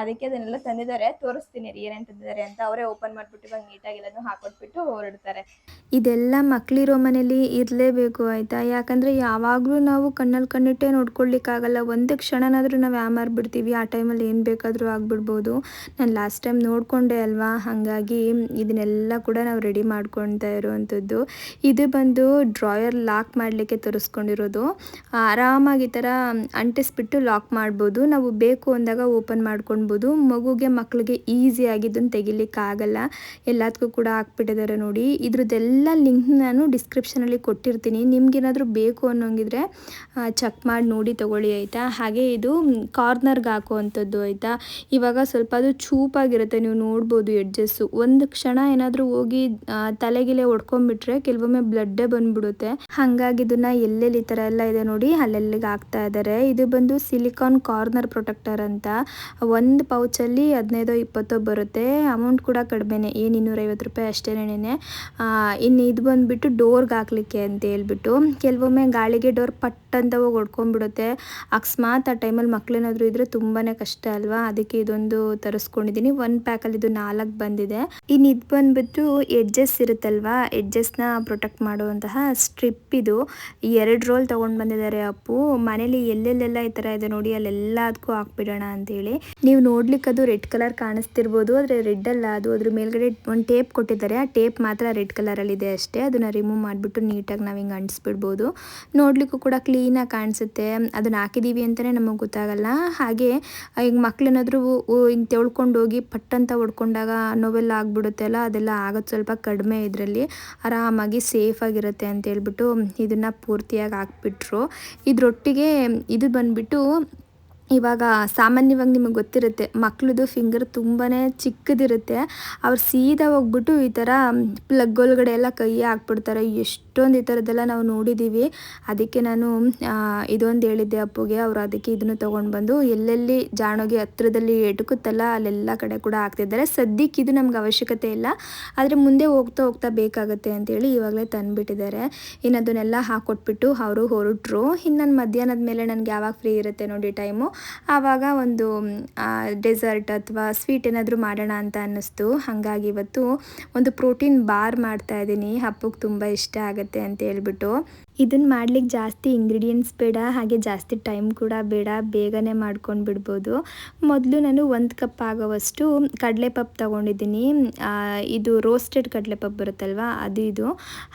ಅದಕ್ಕೆ ಅದನ್ನೆಲ್ಲ ತಂದಿದ್ದಾರೆ, ತೋರಿಸ್ತೀನಿ ಏನೇನು ತಂದಿದ್ದಾರೆ ಅಂತ. ಅವರೇ ಓಪನ್ ಮಾಡಿಬಿಟ್ಟು ಇವಾಗ ನೀಟಾಗಿ ಎಲ್ಲನೂ ಹಾಕೊಟ್ಬಿಟ್ಟು ಹೊರಡ್ತಾರೆ. ಇದೆಲ್ಲ ಮಕ್ಕಳಿರೋ ಮನೇಲಿ ಇರಲೇಬೇಕು ಆಯಿತಾ. ಯಾಕಂದರೆ ಯಾವಾಗಲೂ ನಾವು ಕಣ್ಣಲ್ಲಿ ಕಣ್ಣಿಟ್ಟೇ ನೋಡ್ಕೊಳ್ಲಿಕ್ಕಾಗಲ್ಲ. ಒಂದು ಕ್ಷಣನಾದರೂ ನಾವು ಯಾಮಾರ್ಬಿಡ್ತೀವಿ, ಆ ಟೈಮಲ್ಲಿ ಏನು ಬೇಕಾದರೂ ಆಗಿಬಿಡ್ಬೋದು. ನಾನು ಲಾಸ್ಟ್ ಟೈಮ್ ನೋಡಿಕೊಂಡೆ ಅಲ್ವಾ, ಹಾಗಾಗಿ ಇದನ್ನೆಲ್ಲ ಕೂಡ ನಾವು ರೆಡಿ ಮಾಡ್ಕೊಳ್ತಾ ಇರೋವಂಥದ್ದು. ಇದು ಬಂದು ಡ್ರಾಯರ್ ಲಾಕ್ ಮಾಡಲಿಕ್ಕೆ ತರಿಸ್ಕೊಂಡಿರೋದು. ಆರಾಮಾಗಿ ಈ ಥರ ಅಂಟಿಸ್ಬಿಟ್ಟು ಲಾಕ್ ಮಾಡ್ಬೋದು. ನಾವು ಬೇಕು ಅಂದಾಗ ಓಪನ್ ಮಾಡ್ಕೊಂಡು ಅನ್ಕೊಳ್ಬೋದು. ಮಕ್ಕಳಿಗೆ ಈಸಿಯಾಗಿ ಇದನ್ನು ತೆಗಿಲಿಕ್ಕಾಗಲ್ಲ, ಎಲ್ಲದಕ್ಕೂ ಕೂಡ ಹಾಕ್ಬಿಟ್ಟಿದ್ದಾರೆ ನೋಡಿ. ಇದ್ರದ್ದೆಲ್ಲ ಲಿಂಕ್ ನಾನು ಡಿಸ್ಕ್ರಿಪ್ಷನಲ್ಲಿ ಕೊಟ್ಟಿರ್ತೀನಿ. ನಿಮ್ಗೇನಾದರೂ ಬೇಕು ಅನ್ನೋಂಗಿದ್ರೆ ಚೆಕ್ ಮಾಡಿ ನೋಡಿ ತೊಗೊಳ್ಳಿ ಆಯಿತಾ. ಹಾಗೆ ಇದು ಕಾರ್ನರ್ಗೆ ಹಾಕುವಂಥದ್ದು ಆಯಿತಾ. ಇವಾಗ ಸ್ವಲ್ಪ ಅದು ಚೂಪಾಗಿರುತ್ತೆ, ನೀವು ನೋಡ್ಬೋದು ಎಡ್ಜಸ್ಸು. ಒಂದು ಕ್ಷಣ ಏನಾದರೂ ಹೋಗಿ ತಲೆಗಿಲೆ ಹೊಡ್ಕೊಂಡ್ಬಿಟ್ರೆ ಕೆಲವೊಮ್ಮೆ ಬ್ಲಡ್ಡೇ ಬಂದ್ಬಿಡುತ್ತೆ. ಹಾಗಾಗಿ ಇದನ್ನ ಎಲ್ಲೆಲ್ಲಿ ಈ ಥರ ಎಲ್ಲ ಇದೆ ನೋಡಿ ಅಲ್ಲೆಲ್ಲಿಗೆ ಹಾಕ್ತಾ ಇದ್ದಾರೆ. ಇದು ಬಂದು ಸಿಲಿಕಾನ್ ಕಾರ್ನರ್ ಪ್ರೊಟೆಕ್ಟರ್ ಅಂತ. ಒಂದು ಪೌಚಲ್ಲಿ 15-20 ಬರುತ್ತೆ. ಅಮೌಂಟ್ ಕೂಡ ಕಡಿಮೆನೆ, ಏನು 250 ರೂಪಾಯಿ ಅಷ್ಟೇನೇನೆ. ಇನ್ನು ಇದು ಬಂದುಬಿಟ್ಟು ಡೋರ್ಗೆ ಹಾಕ್ಲಿಕ್ಕೆ ಅಂತ ಹೇಳ್ಬಿಟ್ಟು, ಕೆಲವೊಮ್ಮೆ ಗಾಳಿಗೆ ಡೋರ್ ಪಟ್ ಅಂತ ಹೋಗಿ ಹೊಡ್ಕೊಂಡ್ಬಿಡುತ್ತೆ. ಅಕಸ್ಮಾತ್ ಆ ಟೈಮಲ್ಲಿ ಮಕ್ಕಳೇನಾದರೂ ಇದ್ದರೆ ತುಂಬಾ ಕಷ್ಟ ಅಲ್ವಾ. ಅದಕ್ಕೆ ಇದೊಂದು ತರಿಸ್ಕೊಂಡಿದ್ದೀನಿ. ಒಂದು ಪ್ಯಾಕಲ್ಲಿ ಇದು 4 ಬಂದಿದೆ. ಇನ್ನು ಇದು ಬಂದುಬಿಟ್ಟು ಎಡ್ಜಸ್ ಇರುತ್ತಲ್ವಾ, ಎಡ್ಜಸ್ನ ಪ್ರೊಟೆಕ್ಟ್ ಮಾಡುವಂತಹ ಸ್ಟ್ರಿಪ್. ಇದು 2 ರೋಲ್ ತೊಗೊಂಡು ಬಂದಿದ್ದಾರೆ ಅಪ್ಪು. ಮನೇಲಿ ಎಲ್ಲೆಲ್ಲೆಲ್ಲ ಈ ಥರ ಇದೆ ನೋಡಿ ಅಲ್ಲೆಲ್ಲದಕ್ಕೂ ಹಾಕ್ಬಿಡೋಣ ಅಂತೇಳಿ. ನೀವು ನೋಡ್ಲಿಕ್ಕೆ ಅದು ರೆಡ್ ಕಲರ್ ಕಾಣಿಸ್ತಿರ್ಬೋದು, ಆದರೆ ರೆಡ್ ಅಲ್ಲ ಅದು. ಅದ್ರ ಮೇಲ್ಗಡೆ ಒಂದು ಟೇಪ್ ಕೊಟ್ಟಿದ್ದಾರೆ, ಆ ಟೇಪ್ ಮಾತ್ರ ರೆಡ್ ಕಲರಲ್ಲಿದೆ ಅಷ್ಟೇ. ಅದನ್ನು ರಿಮೂವ್ ಮಾಡಿಬಿಟ್ಟು ನೀಟಾಗಿ ನಾವು ಹಿಂಗೆ ಅಂಟಿಸ್ಬಿಡ್ಬೋದು. ನೋಡ್ಲಿಕ್ಕೂ ಕೂಡ ಕ್ಲೀನಾಗಿ ಕಾಣಿಸುತ್ತೆ. ಅದನ್ನು ಹಾಕಿದ್ದೀವಿ ಅಂತಲೇ ನಮಗೆ ಗೊತ್ತಾಗಲ್ಲ. ಹಾಗೆ ಈಗ ಮಕ್ಕಳೇನಾದರೂ ಹಿಂಗೆ ತೆಳ್ಕೊಂಡು ಹೋಗಿ ಪಟ್ಟಂತ ಹೊಡ್ಕೊಂಡಾಗ ನೋವೆಲ್ಲ ಆಗಿಬಿಡುತ್ತೆ ಅಲ್ಲ, ಅದೆಲ್ಲ ಆಗೋದು ಸ್ವಲ್ಪ ಕಡಿಮೆ. ಇದರಲ್ಲಿ ಆರಾಮಾಗಿ ಸೇಫಾಗಿರುತ್ತೆ ಅಂತ ಹೇಳ್ಬಿಟ್ಟು ಇದನ್ನು ಪೂರ್ತಿಯಾಗಿ ಹಾಕ್ಬಿಟ್ರು. ಇದರೊಟ್ಟಿಗೆ ಇದು ಬಂದುಬಿಟ್ಟು ಇವಾಗ ಸಾಮಾನ್ಯವಾಗಿ ನಿಮಗೆ ಗೊತ್ತಿರುತ್ತೆ, ಮಕ್ಕಳದು ಫಿಂಗರ್ ತುಂಬಾ ಚಿಕ್ಕದಿರುತ್ತೆ. ಅವ್ರು ಸೀದಾ ಹೋಗ್ಬಿಟ್ಟು ಈ ಥರ ಪ್ಲಗ್ ಒಳಗಡೆ ಎಲ್ಲ ಕೈ ಹಾಕ್ಬಿಡ್ತಾರೆ. ಎಷ್ಟೊಂದು ಈ ಥರದ್ದೆಲ್ಲ ನಾವು ನೋಡಿದ್ದೀವಿ. ಅದಕ್ಕೆ ನಾನು ಇದೊಂದು ಹೇಳಿದ್ದೆ ಅಪ್ಪುಗೆ. ಅವರು ಅದಕ್ಕೆ ಇದನ್ನು ತೊಗೊಂಡು ಬಂದು ಎಲ್ಲೆಲ್ಲಿ ಜಾಣೋಗಿ ಹತ್ರದಲ್ಲಿ ಎಟುಕುತ್ತಲ್ಲ ಅಲ್ಲೆಲ್ಲ ಕಡೆ ಕೂಡ ಹಾಕ್ತಿದ್ದಾರೆ. ಸದ್ಯಕ್ಕೆ ಇದು ನಮ್ಗೆ ಅವಶ್ಯಕತೆ ಇಲ್ಲ, ಆದರೆ ಮುಂದೆ ಹೋಗ್ತಾ ಹೋಗ್ತಾ ಬೇಕಾಗುತ್ತೆ ಅಂತೇಳಿ ಇವಾಗಲೇ ತಂದುಬಿಟ್ಟಿದ್ದಾರೆ. ಇನ್ನು ಅದನ್ನೆಲ್ಲ ಹಾಕ್ಕೊಟ್ಬಿಟ್ಟು ಅವರು ಹೊರಟ್ರು. ಇನ್ನು ನಾನು ಮಧ್ಯಾಹ್ನದ ಮೇಲೆ ನನಗೆ ಯಾವಾಗ ಫ್ರೀ ಇರುತ್ತೆ ನೋಡಿ ಟೈಮು, ಆವಾಗ ಒಂದು ಡೆಸರ್ಟ್ ಅಥವಾ ಸ್ವೀಟ್ ಏನಾದರೂ ಮಾಡೋಣ ಅಂತ ಅನ್ನಿಸ್ತು. ಹಾಗಾಗಿ ಇವತ್ತು ಒಂದು ಪ್ರೋಟೀನ್ ಬಾರ್ ಮಾಡ್ತಾಯಿದ್ದೀನಿ. ಹಬ್ಬಕ್ಕೆ ತುಂಬ ಇಷ್ಟ ಆಗುತ್ತೆ ಅಂತ ಹೇಳ್ಬಿಟ್ಟು. ಇದನ್ನು ಮಾಡ್ಲಿಕ್ಕೆ ಜಾಸ್ತಿ ಇಂಗ್ರೀಡಿಯೆಂಟ್ಸ್ ಬೇಡ, ಹಾಗೆ ಜಾಸ್ತಿ ಟೈಮ್ ಕೂಡ ಬೇಡ, ಬೇಗನೆ ಮಾಡ್ಕೊಂಡು ಬಿಡ್ಬೋದು. ಮೊದಲು ನಾನು 1 ಕಪ್ ಆಗೋವಷ್ಟು ಕಡಲೆಪಪ್ಪು ತೊಗೊಂಡಿದ್ದೀನಿ. ಇದು ರೋಸ್ಟೆಡ್ ಕಡಲೆಪಪ್ಪು ಬರುತ್ತಲ್ವ ಅದು ಇದು.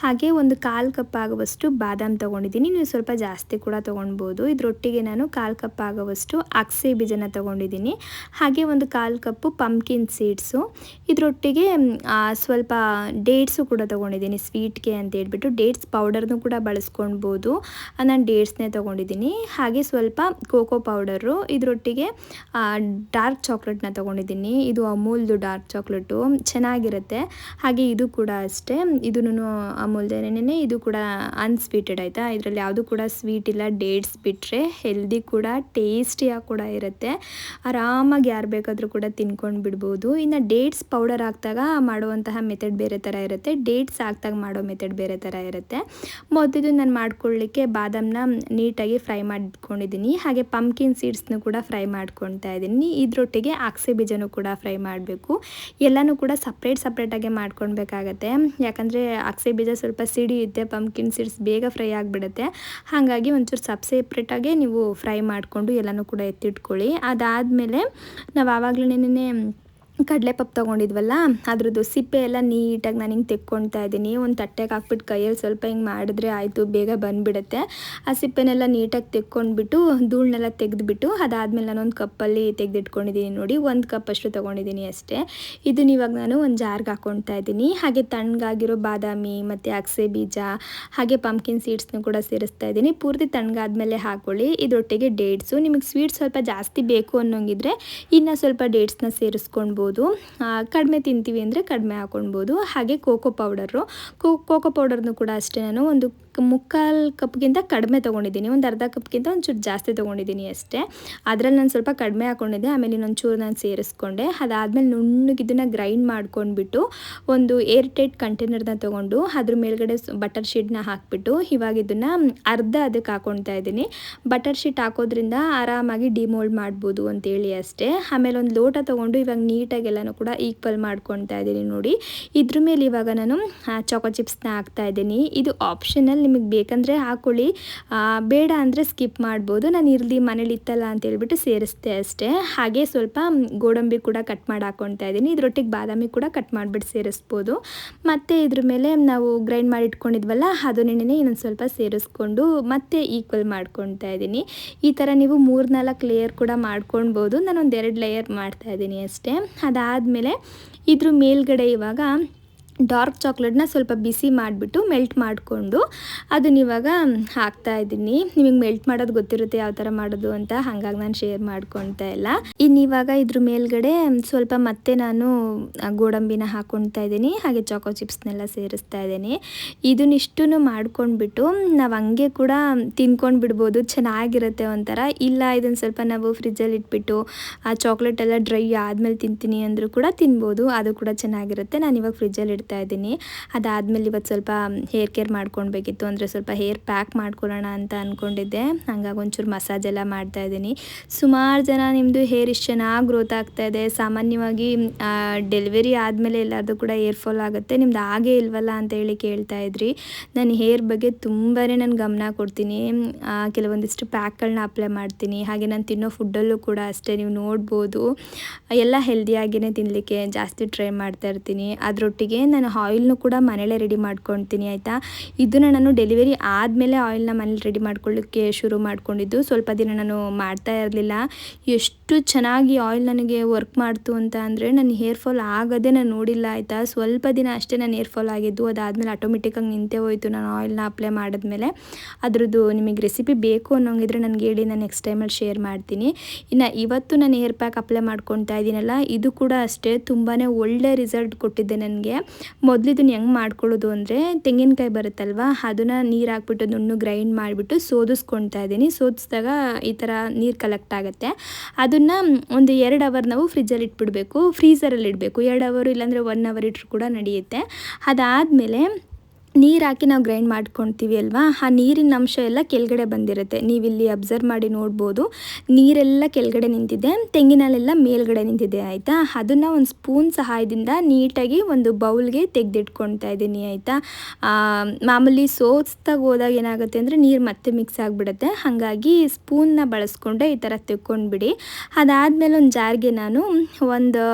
ಹಾಗೆ ಒಂದು 1/4 ಕಪ್ ಆಗುವಷ್ಟು ಬಾದಾಮ್ ತೊಗೊಂಡಿದ್ದೀನಿ. ನೀವು ಸ್ವಲ್ಪ ಜಾಸ್ತಿ ಕೂಡ ತೊಗೊಳ್ಬೋದು. ಇದರೊಟ್ಟಿಗೆ ನಾನು 1/4 ಕಪ್ ಆಗುವಷ್ಟು ಅಗಸೆ ಬೀಜನ ತೊಗೊಂಡಿದ್ದೀನಿ. ಹಾಗೆ ಒಂದು 1/4 ಕಪ್ಪು ಪಂಪ್ಕಿನ್ ಸೀಡ್ಸು. ಇದರೊಟ್ಟಿಗೆ ಸ್ವಲ್ಪ ಡೇಟ್ಸು ಕೂಡ ತೊಗೊಂಡಿದ್ದೀನಿ ಸ್ವೀಟ್ಗೆ ಅಂತ ಹೇಳ್ಬಿಟ್ಟು. ಡೇಟ್ಸ್ ಪೌಡರ್ನು ಕೂಡ ಬಳಸ್ಕೊಳ್ಬೋದು. ನಾನು ಡೇಟ್ಸ್ನೇ ತೊಗೊಂಡಿದ್ದೀನಿ. ಹಾಗೆ ಸ್ವಲ್ಪ ಕೋಕೋ ಪೌಡರು. ಇದರೊಟ್ಟಿಗೆ ಡಾರ್ಕ್ ಚಾಕ್ಲೇಟ್ನ ತೊಗೊಂಡಿದ್ದೀನಿ. ಇದು ಅಮೂಲ್ದು ಡಾರ್ಕ್ ಚಾಕ್ಲೇಟು, ಚೆನ್ನಾಗಿರುತ್ತೆ. ಹಾಗೆ ಇದು ಕೂಡ ಅಷ್ಟೇ, ಇದೂ ಅಮೂಲ್ದೇನೇ. ಇದು ಕೂಡ ಅನ್ಸ್ವೀಟೆಡ್ ಆಯಿತಾ. ಇದರಲ್ಲಿ ಯಾವುದು ಕೂಡ ಸ್ವೀಟ್ ಇಲ್ಲ, ಡೇಟ್ಸ್ ಬಿಟ್ಟರೆ. ಹೆಲ್ದಿ ಕೂಡ, ಟೇಸ್ಟಿಯಾಗಿ ಕೂಡ ಇರುತ್ತೆ. ಆರಾಮಾಗಿ ಯಾರು ಬೇಕಾದರೂ ಕೂಡ ತಿನ್ಕೊಂಡು ಬಿಡ್ಬೋದು. ಇನ್ನು ಡೇಟ್ಸ್ ಪೌಡರ್ ಹಾಕಿದಾಗ ಮಾಡುವಂತಹ ಮೆಥಡ್ ಬೇರೆ ಥರ ಇರುತ್ತೆ, ಡೇಟ್ಸ್ ಹಾಕ್ದಾಗ ಮಾಡೋ ಮೆಥಡ್ ಬೇರೆ ಥರ ಇರುತ್ತೆ. ಮೊದಲು ನಾನು ಮಾಡ್ಕೊಳ್ಳಿಕ್ಕೆ ಬಾದಾಮನ್ನ ನೀಟಾಗಿ ಫ್ರೈ ಮಾಡಿಟ್ಕೊಂಡಿದ್ದೀನಿ. ಹಾಗೆ ಪಂಪ್ಕಿನ್ ಸೀಡ್ಸ್ನು ಕೂಡ ಫ್ರೈ ಮಾಡ್ಕೊಳ್ತಾ ಇದ್ದೀನಿ. ಇದರೊಟ್ಟಿಗೆ ಅಗಸೆ ಬೀಜನೂ ಕೂಡ ಫ್ರೈ ಮಾಡಬೇಕು. ಎಲ್ಲನೂ ಕೂಡ ಸಪ್ರೇಟಾಗಿ ಮಾಡ್ಕೊಳ್ಬೇಕಾಗತ್ತೆ. ಯಾಕಂದರೆ ಅಗಸೆ ಬೀಜ ಸ್ವಲ್ಪ ಸಿಡಿಯುತ್ತೆ, ಪಂಪ್ಕಿನ್ ಸೀಡ್ಸ್ ಬೇಗ ಫ್ರೈ ಆಗಿಬಿಡುತ್ತೆ. ಹಾಗಾಗಿ ಒಂಚೂರು ಸಪ್ರೇಟಾಗೆ ನೀವು ಫ್ರೈ ಮಾಡಿಕೊಂಡು ಎಲ್ಲನೂ ಕೂಡ ಎತ್ತಿಟ್ಕೊಳ್ಳಿ. ಅದಾದಮೇಲೆ ನಾವು ಆವಾಗಲೇ ಕಡಲೆಪಪ್ಪು ತೊಗೊಂಡಿದ್ವಲ್ಲ ಅದ್ರದ್ದು ಸಿಪ್ಪೆ ಎಲ್ಲ ನೀಟಾಗಿ ನಾನು ಹಿಂಗೆ ತೆಕ್ಕೊಳ್ತಾ ಇದ್ದೀನಿ. ಒಂದು ತಟ್ಟೆಗೆ ಹಾಕ್ಬಿಟ್ಟು ಕೈಯಲ್ಲಿ ಸ್ವಲ್ಪ ಹಿಂಗೆ ಮಾಡಿದ್ರೆ ಆಯಿತು, ಬೇಗ ಬಂದುಬಿಡುತ್ತೆ. ಆ ಸಿಪ್ಪೆನೆಲ್ಲ ನೀಟಾಗಿ ತೆಕ್ಕೊಂಡ್ಬಿಟ್ಟು ಧೂಳನ್ನೆಲ್ಲ ತೆಗೆದುಬಿಟ್ಟು ಅದಾದಮೇಲೆ ನಾನೊಂದು ಕಪ್ಪಲ್ಲಿ ತೆಗೆದಿಟ್ಕೊಂಡಿದ್ದೀನಿ ನೋಡಿ. 1 ಕಪ್ ಅಷ್ಟು ತೊಗೊಂಡಿದ್ದೀನಿ ಅಷ್ಟೇ. ಇದನ್ನ ಇವಾಗ ನಾನು ಒಂದು ಜಾರ್ಗೆ ಹಾಕ್ಕೊಳ್ತಾ ಇದ್ದೀನಿ. ಹಾಗೆ ತಣ್ಣಗಾಗಿರೋ ಬಾದಾಮಿ ಮತ್ತು ಅಗಸೆ ಬೀಜ ಹಾಗೆ ಪಂಪ್ಕಿನ್ ಸೀಡ್ಸ್ನು ಕೂಡ ಸೇರಿಸ್ತಾ ಇದ್ದೀನಿ. ಪೂರ್ತಿ ತಣ್ಣಗಾದ್ಮೇಲೆ ಹಾಕ್ಕೊಳ್ಳಿ. ಇದರೊಟ್ಟಿಗೆ ಡೇಟ್ಸು, ನಿಮಗೆ ಸ್ವೀಟ್ ಸ್ವಲ್ಪ ಜಾಸ್ತಿ ಬೇಕು ಅನ್ನೋಂಗಿದ್ರೆ ಇನ್ನು ಸ್ವಲ್ಪ ಡೇಟ್ಸ್ನ ಸೇರಿಸ್ಕೊಳ್ಬೋದು. ಕಡಿಮೆ ತಿಂತೀವಿ ಅಂದರೆ ಕಡಿಮೆ ಹಾಕ್ಕೊಳ್ಬೋದು. ಹಾಗೆ ಕೋಕೋ ಪೌಡರ್ನು ಕೂಡ ಅಷ್ಟೇ ನಾನು ಒಂದು 3/4 ಕಪ್ಗಿಂತ ಕಡಿಮೆ ತೊಗೊಂಡಿದ್ದೀನಿ. ಒಂದು ಅರ್ಧ ಕಪ್ಗಿಂತ ಒಂಚೂರು ಜಾಸ್ತಿ ತೊಗೊಂಡಿದ್ದೀನಿ ಅಷ್ಟೇ. ಅದರಲ್ಲಿ ನಾನು ಸ್ವಲ್ಪ ಕಡಿಮೆ ಹಾಕ್ಕೊಂಡಿದ್ದೆ, ಆಮೇಲೆ ಇನ್ನೊಂಚೂರು ನಾನು ಸೇರಿಸ್ಕೊಂಡೆ. ಅದಾದಮೇಲೆ ನುಣ್ಣಗೆ ಇದನ್ನು ಗ್ರೈಂಡ್ ಮಾಡ್ಕೊಂಡ್ಬಿಟ್ಟು ಒಂದು ಏರ್ ಟೈಟ್ ಕಂಟೈನರ್ನ ತೊಗೊಂಡು ಅದ್ರ ಮೇಲ್ಗಡೆ ಬಟರ್ ಶೀಟ್ನ ಹಾಕಿಬಿಟ್ಟು ಇವಾಗ ಇದನ್ನು ಅರ್ಧ ಅದಕ್ಕೆ ಹಾಕ್ಕೊಳ್ತಾ ಇದ್ದೀನಿ. ಬಟರ್ ಶೀಟ್ ಹಾಕೋದ್ರಿಂದ ಆರಾಮಾಗಿ ಡಿಮೋಲ್ಡ್ ಮಾಡ್ಬೋದು ಅಂತೇಳಿ ಅಷ್ಟೇ. ಆಮೇಲೆ ಒಂದು ಲೋಟ ತೊಗೊಂಡು ಇವಾಗ ನೀಟಾಗಿ ಎಲ್ಲನೂ ಕೂಡ ಈಕ್ವಲ್ ಮಾಡ್ಕೊಳ್ತಾ ಇದ್ದೀನಿ ನೋಡಿ. ಇದ್ರ ಮೇಲೆ ಇವಾಗ ನಾನು ಚಾಕೋ ಚಿಪ್ಸ್ನ ಹಾಕ್ತಾ ಇದ್ದೀನಿ. ಇದು ಆಪ್ಷನಲ್, ನಿಮಗೆ ಬೇಕಂದರೆ ಹಾಕ್ಕೊಳ್ಳಿ, ಬೇಡ ಅಂದರೆ ಸ್ಕಿಪ್ ಮಾಡ್ಬೋದು. ನಾನು ಇರಲಿ ಮನೇಲಿ ಇತ್ತಲ್ಲ ಅಂತೇಳ್ಬಿಟ್ಟು ಸೇರಿಸ್ದೆ ಅಷ್ಟೇ. ಹಾಗೆ ಸ್ವಲ್ಪ ಗೋಡಂಬಿ ಕೂಡ ಕಟ್ ಮಾಡಿ ಹಾಕ್ಕೊಳ್ತಾ ಇದ್ದೀನಿ. ಇದರೊಟ್ಟಿಗೆ ಬಾದಾಮಿ ಕೂಡ ಕಟ್ ಮಾಡಿಬಿಟ್ಟು ಸೇರಿಸ್ಬೋದು. ಮತ್ತು ಇದ್ರ ಮೇಲೆ ನಾವು ಗ್ರೈಂಡ್ ಮಾಡಿ ಇಟ್ಕೊಂಡಿದ್ವಲ್ಲ ಅದನ್ನೇ ಇನ್ನೊಂದು ಸ್ವಲ್ಪ ಸೇರಿಸ್ಕೊಂಡು ಮತ್ತೆ ಈಕ್ವಲ್ ಮಾಡ್ಕೊಳ್ತಾ ಇದ್ದೀನಿ. ಈ ಥರ ನೀವು 3-4 ಲೇಯರ್ ಕೂಡ ಮಾಡ್ಕೊಳ್ಬೋದು. ನಾನೊಂದು 2 ಲೇಯರ್ ಮಾಡ್ತಾಯಿದ್ದೀನಿ ಅಷ್ಟೇ. ಅದಾದಮೇಲೆ ಇದ್ರ ಮೇಲ್ಗಡೆ ಇವಾಗ ಡಾರ್ಕ್ ಚಾಕ್ಲೇಟ್ನ ಸ್ವಲ್ಪ ಬಿಸಿ ಮಾಡಿಬಿಟ್ಟು ಮೆಲ್ಟ್ ಮಾಡಿಕೊಂಡು ಅದನ್ನ ಇವಾಗ ಹಾಕ್ತಾಯಿದ್ದೀನಿ. ನಿಮಗೆ ಮೆಲ್ಟ್ ಮಾಡೋದು ಗೊತ್ತಿರುತ್ತೆ ಯಾವ ಥರ ಮಾಡೋದು ಅಂತ, ಹಾಗಾಗಿ ನಾನು ಶೇರ್ ಮಾಡ್ಕೊಳ್ತಾ ಇಲ್ಲ. ಇನ್ನು ಇವಾಗ ಇದ್ರ ಮೇಲ್ಗಡೆ ಸ್ವಲ್ಪ ಮತ್ತೆ ನಾನು ಗೋಡಂಬಿನ ಹಾಕ್ಕೊಳ್ತಾ ಇದ್ದೀನಿ, ಹಾಗೆ ಚಾಕೋ ಚಿಪ್ಸ್ನೆಲ್ಲ ಸೇರಿಸ್ತಾ ಇದ್ದೀನಿ. ಇದನ್ನಿಷ್ಟನ್ನು ಮಾಡ್ಕೊಂಡ್ಬಿಟ್ಟು ನಾವು ಹಂಗೆ ಕೂಡ ತಿನ್ಕೊಂಡು ಬಿಡ್ಬೋದು, ಚೆನ್ನಾಗಿರುತ್ತೆ ಒಂಥರ. ಇಲ್ಲ ಇದನ್ನು ಸ್ವಲ್ಪ ನಾವು ಫ್ರಿಜ್ಜಲ್ಲಿ ಇಟ್ಬಿಟ್ಟು ಆ ಚಾಕ್ಲೇಟ್ ಎಲ್ಲ ಡ್ರೈ ಆದಮೇಲೆ ತಿಂತೀನಿ ಅಂದರೂ ಕೂಡ ತಿನ್ಬೋದು, ಅದು ಕೂಡ ಚೆನ್ನಾಗಿರುತ್ತೆ. ನಾನು ಇವಾಗ ಫ್ರಿಜ್ಜಲ್ಲಿ ಇಡ್ತಾ ಇದ್ದೀನಿ. ಅದಾದಮೇಲೆ ಇವತ್ತು ಸ್ವಲ್ಪ ಹೇರ್ ಕೇರ್ ಮಾಡ್ಕೊಳ್ಬೇಕಿತ್ತು, ಅಂದರೆ ಸ್ವಲ್ಪ ಹೇರ್ ಪ್ಯಾಕ್ ಮಾಡ್ಕೊಳ್ಳೋಣ ಅಂತ ಅಂದ್ಕೊಂಡಿದ್ದೆ. ಹಂಗಾಗಿ ಒಂಚೂರು ಮಸಾಜ್ ಎಲ್ಲ ಮಾಡ್ತಾ ಇದ್ದೀನಿ. ಸುಮಾರು ಜನ ನಿಮ್ಮದು ಹೇರ್ ಇಷ್ಟು ಚೆನ್ನಾಗಿ ಗ್ರೋತ್ ಆಗ್ತಾ ಇದೆ, ಸಾಮಾನ್ಯವಾಗಿ ಡೆಲಿವರಿ ಆದಮೇಲೆ ಎಲ್ಲರದು ಕೂಡ ಹೇರ್ ಫಾಲ್ ಆಗುತ್ತೆ, ನಿಮ್ದು ಹಾಗೇ ಇಲ್ವಲ್ಲ ಅಂತ ಹೇಳಿ ಕೇಳ್ತಾ ಇದ್ರಿ. ನಾನು ಹೇರ್ ಬಗ್ಗೆ ತುಂಬಾ ನಾನು ಗಮನ ಕೊಡ್ತೀನಿ. ಕೆಲವೊಂದಿಷ್ಟು ಪ್ಯಾಕ್ಗಳನ್ನ ಅಪ್ಲೈ ಮಾಡ್ತೀನಿ. ಹಾಗೆ ನಾನು ತಿನ್ನೋ ಫುಡ್ಡಲ್ಲೂ ಕೂಡ ಅಷ್ಟೇ, ನೀವು ನೋಡ್ಬೋದು ಎಲ್ಲ ಹೆಲ್ದಿಯಾಗಿಯೇ ತಿನ್ನಲಿಕ್ಕೆ ಜಾಸ್ತಿ ಟ್ರೈ ಮಾಡ್ತಾ ಇರ್ತೀನಿ. ಅದರೊಟ್ಟಿಗೆ ನಾನು ಆಯಿಲ್ನು ಕೂಡ ಮನೇಲೇ ರೆಡಿ ಮಾಡ್ಕೊಳ್ತೀನಿ ಆಯಿತಾ. ಇದನ್ನು ನಾನು ಡೆಲಿವರಿ ಆದಮೇಲೆ ಆಯಿಲ್ನ ಮನೇಲಿ ರೆಡಿ ಮಾಡ್ಕೊಳ್ಳಿಕ್ಕೆ ಶುರು ಮಾಡ್ಕೊಂಡಿದ್ದು. ಸ್ವಲ್ಪ ದಿನ ನಾನು ಮಾಡ್ತಾ ಇರಲಿಲ್ಲ. ಎಷ್ಟು ಚೆನ್ನಾಗಿ ಆಯಿಲ್ ನನಗೆ ವರ್ಕ್ ಮಾಡ್ತು ಅಂತ ಅಂದರೆ, ನನ್ನ ಹೇರ್ ಫಾಲ್ ಆಗೋದೇ ನಾನು ನೋಡಿಲ್ಲ ಆಯಿತಾ. ಸ್ವಲ್ಪ ದಿನ ಅಷ್ಟೇ ನಾನು ಹೇರ್ ಫಾಲ್ ಆಗಿದ್ದು, ಅದಾದಮೇಲೆ ಆಟೋಮೆಟಿಕ್ಕಾಗಿ ನಿಂತೇ ಹೋಯಿತು ನಾನು ಆಯಿಲ್ನ ಅಪ್ಲೈ ಮಾಡಿದ್ಮೇಲೆ. ಅದ್ರದ್ದು ನಿಮಗೆ ರೆಸಿಪಿ ಬೇಕು ಅನ್ನೋಂಗಿದ್ರೆ ನನಗೆ ಹೇಳಿ, ನಾನು ನೆಕ್ಸ್ಟ್ ಟೈಮಲ್ಲಿ ಶೇರ್ ಮಾಡ್ತೀನಿ. ಇನ್ನು ಇವತ್ತು ನಾನು ಹೇರ್ ಪ್ಯಾಕ್ ಅಪ್ಲೈ ಮಾಡ್ಕೊತಾ ಇದ್ದೀನಲ್ಲ, ಇದು ಕೂಡ ಅಷ್ಟೇ ತುಂಬಾ ಒಳ್ಳೆ ರಿಸಲ್ಟ್ ಕೊಟ್ಟಿದ್ದೆ ನನಗೆ. ಮೊದಲು ಇದನ್ನು ಹೆಂಗೆ ಮಾಡ್ಕೊಳ್ಳೋದು ಅಂದರೆ, ತೆಂಗಿನಕಾಯಿ ಬರುತ್ತಲ್ವ, ಅದನ್ನು ನೀರು ಹಾಕ್ಬಿಟ್ಟು ನುಣ್ಣು ಗ್ರೈಂಡ್ ಮಾಡಿಬಿಟ್ಟು ಸೋದಿಸ್ಕೊಳ್ತಾ ಇದ್ದೀನಿ. ಸೋದಿಸಿದಾಗ ಈ ಥರ ನೀರು ಕಲೆಕ್ಟ್ ಆಗುತ್ತೆ. ಅದನ್ನು ಒಂದು 2 ಅವರ್ ನಾವು ಫ್ರಿಜ್ಜಲ್ಲಿ ಇಟ್ಬಿಡಬೇಕು, ಫ್ರೀಝರಲ್ಲಿ ಇಡಬೇಕು. 2 ಅವರು ಇಲ್ಲಾಂದರೆ 1 ಅವರ್ ಇಟ್ಟರು ಕೂಡ ನಡೆಯುತ್ತೆ. ಅದಾದಮೇಲೆ ನೀರು ಹಾಕಿ ನಾವು ಗ್ರೈಂಡ್ ಮಾಡ್ಕೊಳ್ತೀವಿ ಅಲ್ವಾ, ಆ ನೀರಿನ ಅಂಶ ಎಲ್ಲ ಕೆಳಗಡೆ ಬಂದಿರುತ್ತೆ. ನೀವಿಲ್ಲಿ ಅಬ್ಸರ್ವ್ ಮಾಡಿ ನೋಡ್ಬೋದು, ನೀರೆಲ್ಲ ಕೆಳಗಡೆ ನಿಂತಿದೆ, ತೆಂಗಿನಲ್ಲೆಲ್ಲ ಮೇಲ್ಗಡೆ ನಿಂತಿದೆ ಆಯಿತಾ. ಅದನ್ನು ಒಂದು ಸ್ಪೂನ್ ಸಹಾಯದಿಂದ ನೀಟಾಗಿ ಒಂದು ಬೌಲ್ಗೆ ತೆಗೆದಿಟ್ಕೊಳ್ತಾ ಇದ್ದೀನಿ ಆಯಿತಾ. ಮಾಮೂಲಿ ಸೋಸ್ದಾಗ ಹೋದಾಗ ಏನಾಗುತ್ತೆ ಅಂದರೆ ನೀರು ಮತ್ತೆ ಮಿಕ್ಸ್ ಆಗಿಬಿಡುತ್ತೆ, ಹಾಗಾಗಿ ಸ್ಪೂನ್ನ ಬಳಸ್ಕೊಂಡೆ ಈ ಥರ ತೆಕ್ಕೊಂಡ್ಬಿಡಿ. ಅದಾದಮೇಲೆ ಒಂದು ಜಾರ್ಗೆ ನಾನು ಒಂದು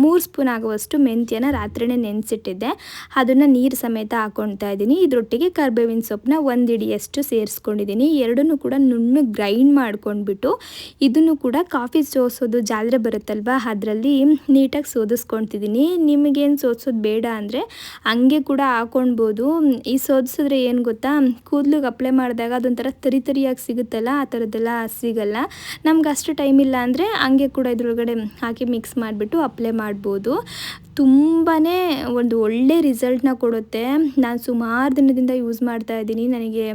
3 ಸ್ಪೂನ್ ಆಗುವಷ್ಟು ಮೆಂತ್ಯನ ರಾತ್ರಿನೇ ನೆನೆಸಿಟ್ಟಿದ್ದೆ, ಅದನ್ನು ನೀರು ಸಮೇತ ಹಾಕ್ಕೊಳ್ತಾ ಇದ್ದೀನಿ. ಇದರೊಟ್ಟಿಗೆ ಕರ್ಬೇವಿನ ಸೊಪ್ಪನ್ನ 1 ಹಿಡಿಯಷ್ಟು ಸೇರಿಸ್ಕೊಂಡಿದ್ದೀನಿ. ಎರಡನ್ನೂ ಕೂಡ ನುಣ್ಣು ಗ್ರೈಂಡ್ ಮಾಡ್ಕೊಂಡ್ಬಿಟ್ಟು ಇದನ್ನು ಕೂಡ ಕಾಫಿ ಸೋಸೋದು ಜಾಲರೆ ಬರುತ್ತಲ್ವ, ಅದರಲ್ಲಿ ನೀಟಾಗಿ ಸೋದಿಸ್ಕೊಳ್ತಿದ್ದೀನಿ. ನಿಮಗೇನು ಸೋದಿಸೋದು ಬೇಡ ಅಂದರೆ ಹಂಗೆ ಕೂಡ ಹಾಕ್ಕೊಳ್ಬೋದು. ಈ ಸೋದಿಸಿದ್ರೆ ಏನು ಗೊತ್ತಾ, ಕೂದಲಿಗೆ ಅಪ್ಲೈ ಮಾಡಿದಾಗ ಅದೊಂಥರ ತರಿಯಾಗಿ ಸಿಗುತ್ತಲ್ಲ, ಆ ಥರದ್ದೆಲ್ಲ ಸಿಗಲ್ಲ. ನಮ್ಗೆ ಅಷ್ಟು ಟೈಮ್ ಇಲ್ಲ ಅಂದರೆ ಹಂಗೆ ಕೂಡ ಇದ್ರೊಳಗಡೆ ಹಾಕಿ ಮಿಕ್ಸ್ ಮಾಡಿಬಿಟ್ಟು ಅಪ್ಲೈ ಮಾಡ್ಬೋದು. ತುಂಬಾ ಒಂದು ಒಳ್ಳೆ ರಿಸಲ್ಟ್ನ ಕೊಡುತ್ತೆ. ನಾನು ಸುಮಾರು ದಿನದಿಂದ ಯೂಸ್ ಮಾಡ್ತಾ ಇದ್ದೀನಿ, ನನಗೆ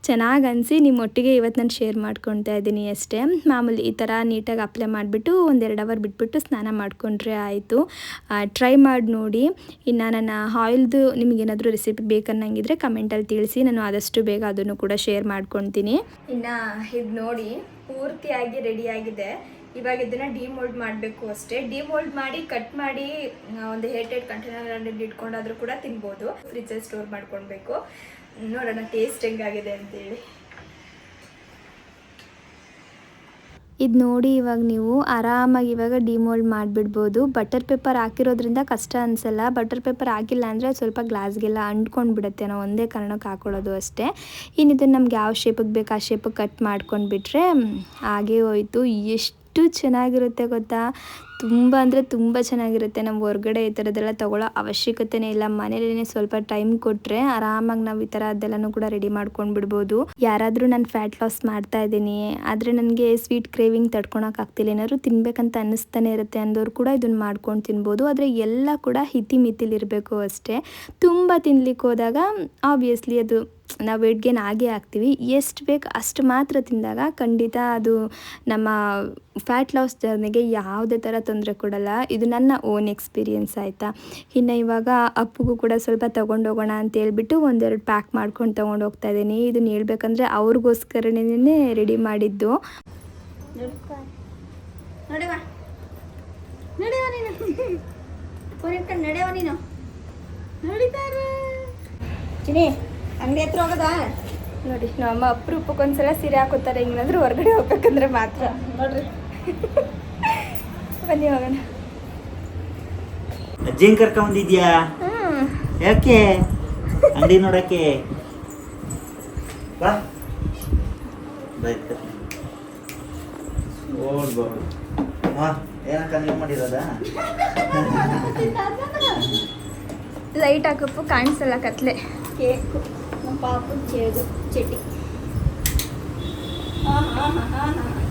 ಚೆನ್ನಾಗಿ ಅನಿಸಿ ನಿಮ್ಮೊಟ್ಟಿಗೆ ಇವತ್ತು ನಾನು ಶೇರ್ ಮಾಡ್ಕೊತಾ ಇದ್ದೀನಿ ಅಷ್ಟೇ. ಮಾಮೂಲಿ ಈ ಥರ ನೀಟಾಗಿ ಅಪ್ಲೈ ಮಾಡಿಬಿಟ್ಟು 1-2 ಅವರ್ ಬಿಟ್ಬಿಟ್ಟು ಸ್ನಾನ ಮಾಡಿಕೊಂಡ್ರೆ ಆಯಿತು. ಟ್ರೈ ಮಾಡಿ ನೋಡಿ. ಇನ್ನು ನನ್ನ ಆಯಿಲ್ದು ನಿಮಗೇನಾದರೂ ರೆಸಿಪಿ ಬೇಕನ್ನಂಗಿದ್ರೆ ಕಮೆಂಟಲ್ಲಿ ತಿಳಿಸಿ, ನಾನು ಆದಷ್ಟು ಬೇಗ ಅದನ್ನು ಕೂಡ ಶೇರ್ ಮಾಡ್ಕೊತೀನಿ. ಇನ್ನು ಇದು ನೋಡಿ ಪೂರ್ತಿಯಾಗಿ ರೆಡಿಯಾಗಿದೆ. ಇವಾಗ ಇದನ್ನು ಡಿಮೋಲ್ಡ್ ಮಾಡಬೇಕು ಅಷ್ಟೇ. ಡಿಮೋಲ್ಡ್ ಮಾಡಿ ಕಟ್ ಮಾಡಿ ಒಂದು ಏರ್ಟೈಟ್ ಕಂಟೈನರಲ್ಲಿ ಇಟ್ಕೊಂಡಾದರೂ ಕೂಡ ತಿನ್ಬೋದು. ಫ್ರಿಜ್ಜಲ್ಲಿ ಸ್ಟೋರ್ ಮಾಡ್ಕೊಳ್ಬೇಕು. ನೋಡೋಣ ಟೇಸ್ಟ್ ಹೆಂಗಾಗಿದೆ ಅಂತೇಳಿ. ಇದು ನೋಡಿ ಇವಾಗ ನೀವು ಆರಾಮಾಗಿ ಇವಾಗ ಡಿಮೋಲ್ಡ್ ಮಾಡಿಬಿಡ್ಬೋದು. ಬಟರ್ ಪೇಪರ್ ಹಾಕಿರೋದ್ರಿಂದ ಕಷ್ಟ ಅನಿಸಲ್ಲ. ಬಟರ್ ಪೇಪರ್ ಹಾಕಿಲ್ಲ ಅಂದರೆ ಸ್ವಲ್ಪ ಗ್ಲಾಸ್ಗೆಲ್ಲ ಅಂಟ್ಕೊಂಡು ಬಿಡುತ್ತೆ, ನಾವು ಒಂದೇ ಕಾರಣಕ್ಕೆ ಹಾಕೊಳ್ಳೋದು ಅಷ್ಟೇ. ಇನ್ನು ಇದನ್ನು ನಮ್ಗೆ ಯಾವ ಶೇಪಿಗೆ ಬೇಕು ಆ ಶೇಪಿಗೆ ಕಟ್ ಮಾಡ್ಕೊಂಡ್ಬಿಟ್ರೆ ಹಾಗೇ ಹೋಯಿತು. ಎಷ್ಟು ಚೆನ್ನಾಗಿರುತ್ತೆ ಗೊತ್ತಾ, ತುಂಬ ಅಂದರೆ ತುಂಬ ಚೆನ್ನಾಗಿರುತ್ತೆ. ನಾವು ಹೊರಗಡೆ ಈ ಥರದ್ದೆಲ್ಲ ತೊಗೊಳ್ಳೋ ಅವಶ್ಯಕತೆನೇ ಇಲ್ಲ. ಮನೇಲೇ ಸ್ವಲ್ಪ ಟೈಮ್ ಕೊಟ್ಟರೆ ಆರಾಮಾಗಿ ನಾವು ಈ ಥರ ಅದೆಲ್ಲನೂ ಕೂಡ ರೆಡಿ ಮಾಡ್ಕೊಂಡು ಬಿಡ್ಬೋದು. ಯಾರಾದರೂ ನಾನು ಫ್ಯಾಟ್ ಲಾಸ್ ಮಾಡ್ತಾ ಇದ್ದೀನಿ ಆದರೆ ನನಗೆ ಸ್ವೀಟ್ ಕ್ರೇವಿಂಗ್ ತಡ್ಕೊಳಕ್ಕಾಗ್ತಿಲ್ಲ, ಏನಾದ್ರು ತಿನ್ನಬೇಕಂತ ಅನ್ನಿಸ್ತಾನೆ ಇರುತ್ತೆ ಅಂದವ್ರು ಕೂಡ ಇದನ್ನು ಮಾಡ್ಕೊಂಡು ತಿನ್ಬೋದು. ಆದರೆ ಎಲ್ಲ ಕೂಡ ಇರಬೇಕು ಅಷ್ಟೇ. ತುಂಬ ತಿನ್ಲಿಕ್ಕೆ ಹೋದಾಗ ಆಬ್ವಿಯಸ್ಲಿ ಅದು ನಾವು ವೆಯ್ಟ್ ಗೇನ್ ಆಗೇ ಆಗ್ತೀವಿ. ಎಷ್ಟು ಬೇಕು ಅಷ್ಟು ಮಾತ್ರ ತಿಂದಾಗ ಖಂಡಿತ ಅದು ನಮ್ಮ ಫ್ಯಾಟ್ ಲಾಸ್ ಜರ್ನಿಗೆ ಯಾವುದೇ ಥರ ತೊಂದರೆ ಕೊಡಲ್ಲ. ಇದು ನನ್ನ ಓನ್ ಎಕ್ಸ್ಪೀರಿಯೆನ್ಸ್ ಆಯಿತಾ. ಇನ್ನು ಇವಾಗ ಅಪ್ಪಗೂ ಕೂಡ ಸ್ವಲ್ಪ ತೊಗೊಂಡೋಗೋಣ ಅಂತ ಹೇಳ್ಬಿಟ್ಟು 1-2 ಪ್ಯಾಕ್ ಮಾಡ್ಕೊಂಡು ತೊಗೊಂಡು ಹೋಗ್ತಾ ಇದ್ದೀನಿ. ಇದನ್ನು ಹೇಳ್ಬೇಕಂದ್ರೆ ಅವ್ರಿಗೋಸ್ಕರನೇ ರೆಡಿ ಮಾಡಿದ್ದು. ಅಂಗಡಿ ಹತ್ರ ಹೋಗೋದಾ? ನೋಡಿ ನಮ್ಮ ಅಪರೂಪಕ್ಕೊಂದ್ಸಲ ಸೀರೆ ಹಾಕೋತಾರೆ, ಹಿಂಗಂದ್ರೆ ಹೊರಗಡೆ ಹೋಗ್ಬೇಕಂದ್ರೆ ಮಾತ್ರ. ನೋಡ್ರಿ ಬನ್ನಿ ಹೋಗೋಣ. ಅಜ್ಜಿನ ಕರ್ಕೊಂಬಂದಿದ್ಯಾ? ಯಾಕೆ ಅಂಗಡಿ ನೋಡಕ್ಕೆ? ಬಾ ಬಾಯ್ತು ಓಡ್ಬೋದು. ಹಾಂ ಏನಕ್ಕ ನೀವು ಮಾಡಿರೋದಾ? ಲೈಟ್ ಹಾಕಪ್ಪು ಕಾಣಿಸಲ್ಲ ಕತ್ಲೆ. ಕೇಕು ನಮ್ಮ ಪಾಪು ಕೇಕು ಚಟಿ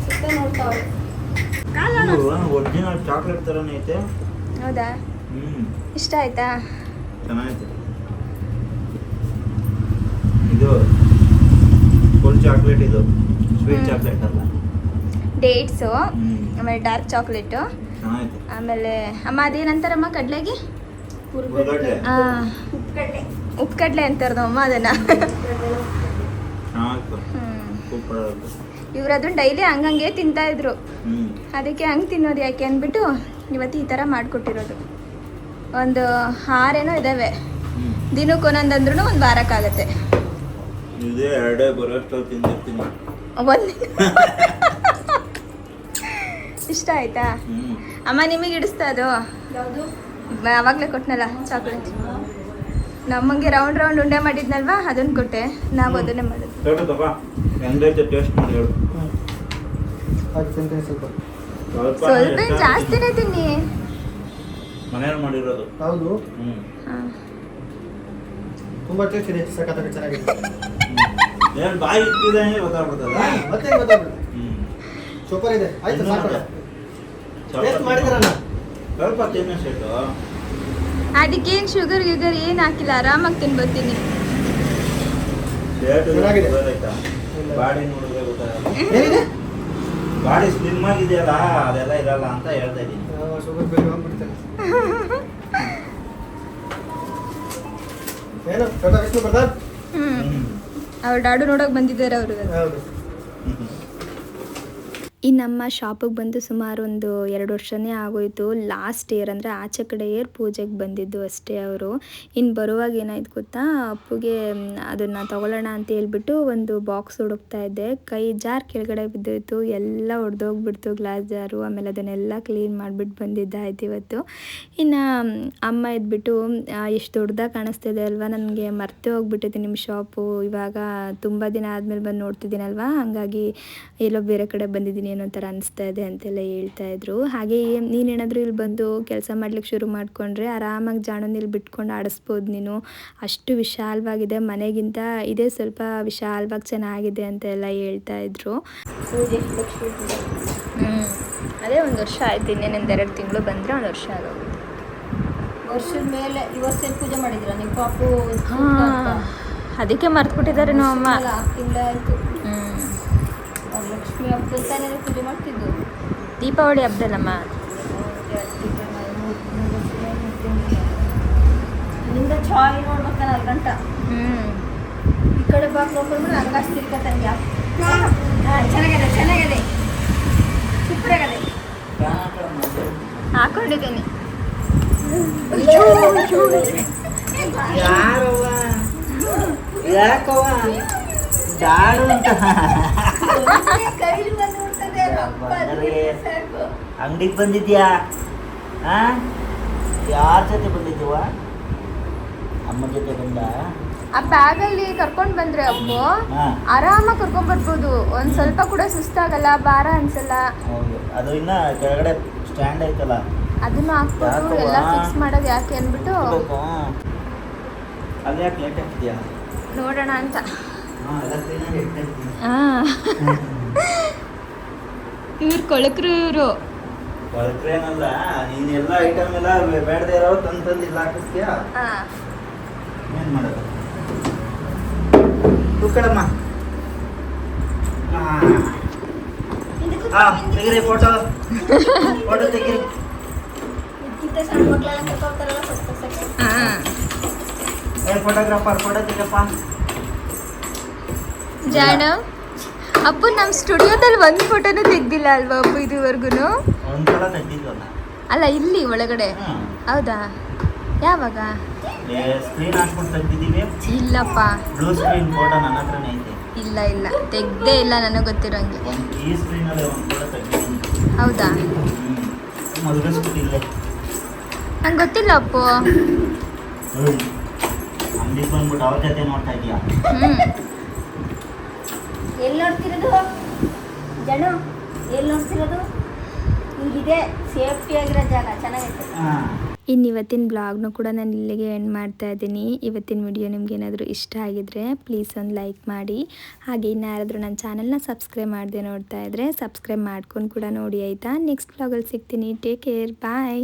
ಸುತ್ತ ನೋಡ್ತಾವೆ. ಒರಿಜಿನಲ್ ಚಾಕ್ಲೇಟ್ ಥರನೇ ಐತೆ. ಹೌದಾ? ಇಷ್ಟ ಆಯ್ತಾ? ಚೆನ್ನಾಗೈತೆ. ಇದು ಫುಲ್ ಚಾಕ್ಲೇಟ್, ಇದು ಸ್ವೀಟ್ ಚಾಕ್ಲೇಟ್ ಅಲ್ಲ, ಡೇಟ್ಸು, ಆಮೇಲೆ ಡಾರ್ಕ್ ಚಾಕ್ಲೇಟು, ಚೆನ್ನಾಗೈತೆ. ಆಮೇಲೆ ಅಮ್ಮ ಅದೇನಂತಾರಮ್ಮ ಕಡ್ಲೆಗೆ? ಉಳ್ಳಾಗಡ್ಡೆ. ಉಪ್ಪುಕಡ್ಲೆ ಅಂತಾರದು ಅಮ್ಮ ಅದನ್ನ. ಚೆನ್ನಾಗಿತ್ತು. ಇವ್ರದನ್ನ ಡೈಲಿ ಹಂಗಂಗೆ ತಿಂತಾ ಇದ್ರು. ಅದಕ್ಕೆ ಹಂಗೆ ತಿನ್ನೋದು ಯಾಕೆ ಅಂದ್ಬಿಟ್ಟು ಇವತ್ತು ಈ ಥರ ಮಾಡಿಕೊಟ್ಟಿರೋದು. ಒಂದು 6 ಏನೋ ಇದ್ದಾವೆ, ದಿನಕ್ಕೆ ಒಂದೊಂದಂದ್ರೂ ಒಂದು ವಾರಕ್ಕಾಗತ್ತೆ. ಇದೇ ಎರಡೇ ಬರೋಷ್ಟು ತಿಂದಿರ್ತೀನಿ. ಒಂದು ಇಷ್ಟ ಆಯ್ತಾ ಅಮ್ಮ? ನಿಮಗೆ ಹಿಡಿಸ್ತಾ ಅದು? ಯಾವುದು? ಅವಾಗಲೇ ಕೊಟ್ಟನಲ್ಲ ಚಾಕ್ಲೇಟ್, ನಮ್ಮಂಗೆ ರೌಂಡ್ ರೌಂಡ್ ಉಂಡೆ ಮಾಡಿದ್ನಲ್ವಾ ಅದನ್ನು ಕೊಟ್ಟೆ, ನಾವು ಅದನ್ನೇ ಮಾಡೋದು. ಹೆಂಗೈತೆ ಟೇಸ್ಟ್ ಮಾಡಿ ಹೇಳು. ಸ್ವಲ್ಪ ಜಾಸ್ತಿನೇ ತಿನ್ನಿ. ಮನೇಲಿ ಮಾಡಿರೋದು. ಹೌದು, ತುಂಬಾ ಟೇಸ್ಟ್ ಇದೆ, ಸಖತ್ತಾಗಿ ಚೆನ್ನಾಗಿದೆ. ಏನು ಬಾಯಿ ಇಟ್ಟಿದೆ ಗೊತ್ತಾಗ್ಬಿಡ್ತದ? ಮತ್ತೆ ಗೊತ್ತಾಗ್ಬಿಡುತ್ತೆ. ಸೂಪರ್ ಇದೆ. ಆಯ್ತು ಸಾಕು, ಟೇಸ್ಟ್ ಮಾಡಿದ್ರಣ್ಣ. ಸ್ವಲ್ಪ ತಿನ್ನ ಶೇಟು. ಅದಕ್ಕೇನು ಶುಗರ್ ಗಿಗರ್ ಏನು ಹಾಕಿಲ್ಲ, ಆರಾಮಾಗಿ ತಿನ್ಬರ್ತೀನಿ. ಚೆನ್ನಾಗಿದೆ. ಬಾಡಿ ನೋಡಿದ್ರೆ ಗೊತ್ತಾಗಲ್ಲ. ಏನಿದೆ? ಬಾಡಿ ಸ್ಲಿಮ್ ಆಗಿದೆಯಲ್ಲ, ಅದೆಲ್ಲ ಇರಲ್ಲ ಅಂತ ಹೇಳ್ತಾ ಇದ್ದೀನಿ. ಶುಗರ್ ಬೇಗ ಹೋಗ್ಬಿಡ್ತೇನೆ. ಏನು ಟಾಟಾ ವಿಷ್ಣು ಪ್ರಸಾದ್? ಅವ್ರ ಡಾಡು ನೋಡೋಕೆ ಬಂದಿದ್ದಾರೆ ಅವರು. ಹೌದು. ಈ ನಮ್ಮ ಶಾಪಿಗೆ ಬಂದು ಸುಮಾರು ಒಂದು 2 ವರ್ಷನೇ ಆಗೋಯ್ತು. ಲಾಸ್ಟ್ ಇಯರ್ ಅಂದರೆ ಆಚೆ ಕಡೆ ಇಯರ್ ಪೂಜೆಗೆ ಬಂದಿದ್ದು ಅಷ್ಟೇ ಅವರು. ಇನ್ನು ಬರುವಾಗ ಏನಾಯ್ತು ಗೊತ್ತಾ, ಅಪ್ಪುಗೆ ಅದನ್ನು ತಗೊಳ್ಳೋಣ ಅಂತ ಹೇಳ್ಬಿಟ್ಟು ಒಂದು ಬಾಕ್ಸ್ ಹುಡುಕ್ತಾ ಇದ್ದೆ, ಕೈ ಜಾರ್ ಕೆಳಗಡೆ ಬಿದ್ದೋಯ್ತು, ಎಲ್ಲ ಒಡೆದೋಗ್ಬಿಡ್ತು ಗ್ಲಾಸ್ ಜಾರು. ಆಮೇಲೆ ಅದನ್ನೆಲ್ಲ ಕ್ಲೀನ್ ಮಾಡಿಬಿಟ್ಟು ಬಂದಿದ್ದಾಯ್ತು ಇವತ್ತು. ಇನ್ನು ಅಮ್ಮ ಇದ್ಬಿಟ್ಟು ಎಷ್ಟು ದೊಡ್ಡದಾಗಿ ಕಾಣಿಸ್ತಿದೆ ಅಲ್ವಾ, ನನಗೆ ಮರ್ತೇ ಹೋಗ್ಬಿಟ್ಟಿದೆ ನಿಮ್ಮ ಶಾಪು, ಇವಾಗ ತುಂಬ ದಿನ ಆದಮೇಲೆ ಬಂದು ನೋಡ್ತಿದ್ದೀನಲ್ವಾ, ಹಾಗಾಗಿ ಎಲ್ಲೋ ಬೇರೆ ಕಡೆ ಬಂದಿದ್ದೀನಿ ಏನೋ ಥರ ಅನಿಸ್ತಾ ಇದೆ ಅಂತೆಲ್ಲ ಹೇಳ್ತಾಯಿದ್ರು. ಹಾಗೆ ನೀನೇನಾದರೂ ಇಲ್ಲಿ ಬಂದು ಕೆಲಸ ಮಾಡ್ಲಿಕ್ಕೆ ಶುರು ಮಾಡಿಕೊಂಡ್ರೆ ಆರಾಮಾಗಿ ಜಾಣನ ಇಲ್ಲಿ ಬಿಟ್ಕೊಂಡು ಆಡಿಸ್ಬೋದು ನೀನು, ಅಷ್ಟು ವಿಶಾಲವಾಗಿದೆ, ಮನೆಗಿಂತ ಇದೇ ಸ್ವಲ್ಪ ವಿಶಾಲವಾಗಿ ಚೆನ್ನಾಗಿದೆ ಅಂತೆಲ್ಲ ಹೇಳ್ತಾಯಿದ್ರು. ಅದೇ 1 ವರ್ಷ ಆಯ್ತು, ಇನ್ನೇನೊಂದು 2 ತಿಂಗಳು ಬಂದರೆ 1 ವರ್ಷ ಆಗೋಗುತ್ತೆ. ವರ್ಷದ ಮೇಲೆ ಈ ವರ್ಷ ಪೂಜೆ ಮಾಡಿದ್ರ ನೀವು ಪಾಪು? ಅದಕ್ಕೆ ಮರ್ತ್ಬಿಟ್ಟಿದ್ದಾರೆ ನಾವು ಅಮ್ಮ. 6 ತಿಂಗಳಾಯಿತು. ಲಕ್ಷ್ಮಿ ಹಬ್ಬದ ತಾನೇ ಪೂಜೆ ಮಾಡ್ತಿದ್ದು. ದೀಪಾವಳಿ ಹಬ್ಬದಲ್ಲಮ್ಮ. ಇಲ್ಲಿಂದ ಚಾಯ್ ನೋಡ್ಬೇಕಲ್ಲ 4 ಗಂಟೆ. ಈ ಕಡೆ ಬಾಕ್ಲು ಹೋಗ್ಬಿಟ್ಟು ಹಂಗಾಸ್ ತಿರ್ಕತ್ತಂಗೆ. ಚೆನ್ನಾಗಿದೆ, ಚೆನ್ನಾಗಿದೆ, ಸೂಪರ್ ಆಗಿದೆ. ಹಾಕೊಂಡಿದ್ದೀನಿ. ಯಾರವ್ವ ಯಾಕವ್ವ ಡಾಡು ಅಂತ ಕೈಲಿ ಬಂದ್ಬಿಡ್ತದೆ. ಅಂಗಡಿಗೆ ಬಂದಿದ್ಯಾ? ಯಾರ ಜೊತೆ ಬಂದಿದ್ದೀವ? ಅಮ್ಮ ಜೊತೆ ಬಂದ? ಆ ಬ್ಯಾಗಲ್ಲಿ ಕರ್ಕೊಂಡು ಬಂದ್ರೆ ಅಪ್ಪು ಆರಾಮಾಗಿ ಕರ್ಕೊಂಡ್ ಬರ್ಬೋದು, ಒಂದ್ ಸ್ವಲ್ಪ ಕೂಡ ಸುಸ್ತಾಗಲ್ಲ, ಭಾರ ಅನ್ಸಲ್ಲ. ಹೌದು, ಅದು ಇನ್ನ ಕೆಳಗಡೆ ಸ್ಟ್ಯಾಂಡ್ ಐತಲ್ಲ, ಅದನ್ನು ಹಾಕ್ಬೋದು, ಎಲ್ಲ ಫಿಕ್ಸ್ ಮಾಡೋದು ಯಾಕೆ ಅಂದ್ಬಿಟ್ಟು ಅಲ್ಲಿ ಯಾಕೆ ಲೇಟ್ ಆಗ್ತಿದ್ಯಾ ನೋಡೋಣ ಅಂತ. ಇವ್ರು ಕೊಳಕ್ರು, ಇವರು ಕೊಳಕ್ರೇನಲ್ಲ, ನೀನ್ ಎಲ್ಲ ಐಟಮ್ ಎಲ್ಲ ಬೇಡದೇ ಇರೋ ತಂದು ಇಲ್ಲ ಹಾಕಿಸ್ತೀಯಾ? ಏನ್ ಮಾಡೋದು? ಕೂತ್ಕೊಳಮ್ಮ. ತೆಗಿರಿ ಫೋಟೋ, ಫೋಟೋ ತೆಗಿರಿ. ಇದಕ್ಕಿಂತ ಸಣ್ಣ ಮಕ್ಕಳೆಲ್ಲ ಕರ್ಕೊಳ್ತಾರಲ್ಲ ಫೋಟೋಗ್ರಾಫರ್, ಫೋಟೋ ತೆಗಪ್ಪ. ಜಾಣ ಅಪ್ಪು, ನಮ್ಮ ಸ್ಟುಡಿಯೋದಲ್ಲಿ 1 ಫೋಟೋನೂ ತೆಗ್ದಿಲ್ಲ ಅಲ್ವಾ ಅಪ್ಪು ಇದುವರೆಗೂ? ಒಂದ್ಸಲ ತೆಗ್ದಿದ್ವಲ್ಲ. ಅಲ್ಲ ಇಲ್ಲಿ ಒಳಗಡೆ. ಹೌದಾ? ಯಾವಾಗ? ಸ್ಕ್ರೀನ್ ಹಾಕ್ಬಿಟ್ಟು ತೆಗ್ದಿದ್ದೀವಿ. ಇಲ್ಲಪ್ಪ, ಬ್ಲೂ ಸ್ಕ್ರೀನ್ ಫೋಟೋ ನನ್ನ ಹತ್ರನೇ ಐತೆ. ಇಲ್ಲ ಇಲ್ಲ ತೆಗ್ದೇ ಇಲ್ಲ ನನಗೆ ಗೊತ್ತಿರೋಂಗೆ. ಒಂದು ಈ ಸ್ಕ್ರೀನಲ್ಲಿ ಒಂದು ಕೂಡ ತೆಗ್ದಿದ್ದೀನಿ. ಹೌದಾ? ಮಲಗಿಸ್ಬಿಟ್ಟಿಲ್ಲೇ. ನಂಗೆ ಗೊತ್ತಿಲ್ಲ ಅಪ್ಪು. ಅಂಗಡಿಗೆ ಬಂದ್ಬಿಟ್ಟು ಅವ್ರ ಜೊತೆ ನೋಡ್ತಾ ಇದೀಯಾ? ಎಲ್ಲಿ ನೋಡ್ತಿರೋದು ಜನು? ಎಲ್ಲಿ ನೋಡ್ತಿರೋದು? ಹಿಂಗಿದೆ ಸೇಫ್ಟಿ ಆಗಿರೋ ಜಾಗ ಚೆನ್ನಾಗೈತೆ. ಹಾಂ. ಇನ್ನು ಇವತ್ತಿನ ಬ್ಲಾಗ್ನು ಕೂಡ ನಾನು ಇಲ್ಲಿಗೆ ಎಂಡ್ ಮಾಡ್ತಾ ಇದ್ದೀನಿ. ಇವತ್ತಿನ ವಿಡಿಯೋ ನಿಮ್ಗೆ ಏನಾದರೂ ಇಷ್ಟ ಆಗಿದ್ರೆ ಪ್ಲೀಸ್ ಒಂದು ಲೈಕ್ ಮಾಡಿ. ಹಾಗೆ ಇನ್ನು ಯಾರಾದರೂ ನನ್ನ ಚಾನಲ್ನ ಸಬ್ಸ್ಕ್ರೈಬ್ ಮಾಡದೆ ನೋಡ್ತಾ ಇದ್ದರೆ ಸಬ್ಸ್ಕ್ರೈಬ್ ಮಾಡ್ಕೊಂಡು ಕೂಡ ನೋಡಿ ಆಯಿತಾ. ನೆಕ್ಸ್ಟ್ ಬ್ಲಾಗಲ್ಲಿ ಸಿಗ್ತೀನಿ. ಟೇಕ್ ಕೇರ್, ಬಾಯ್.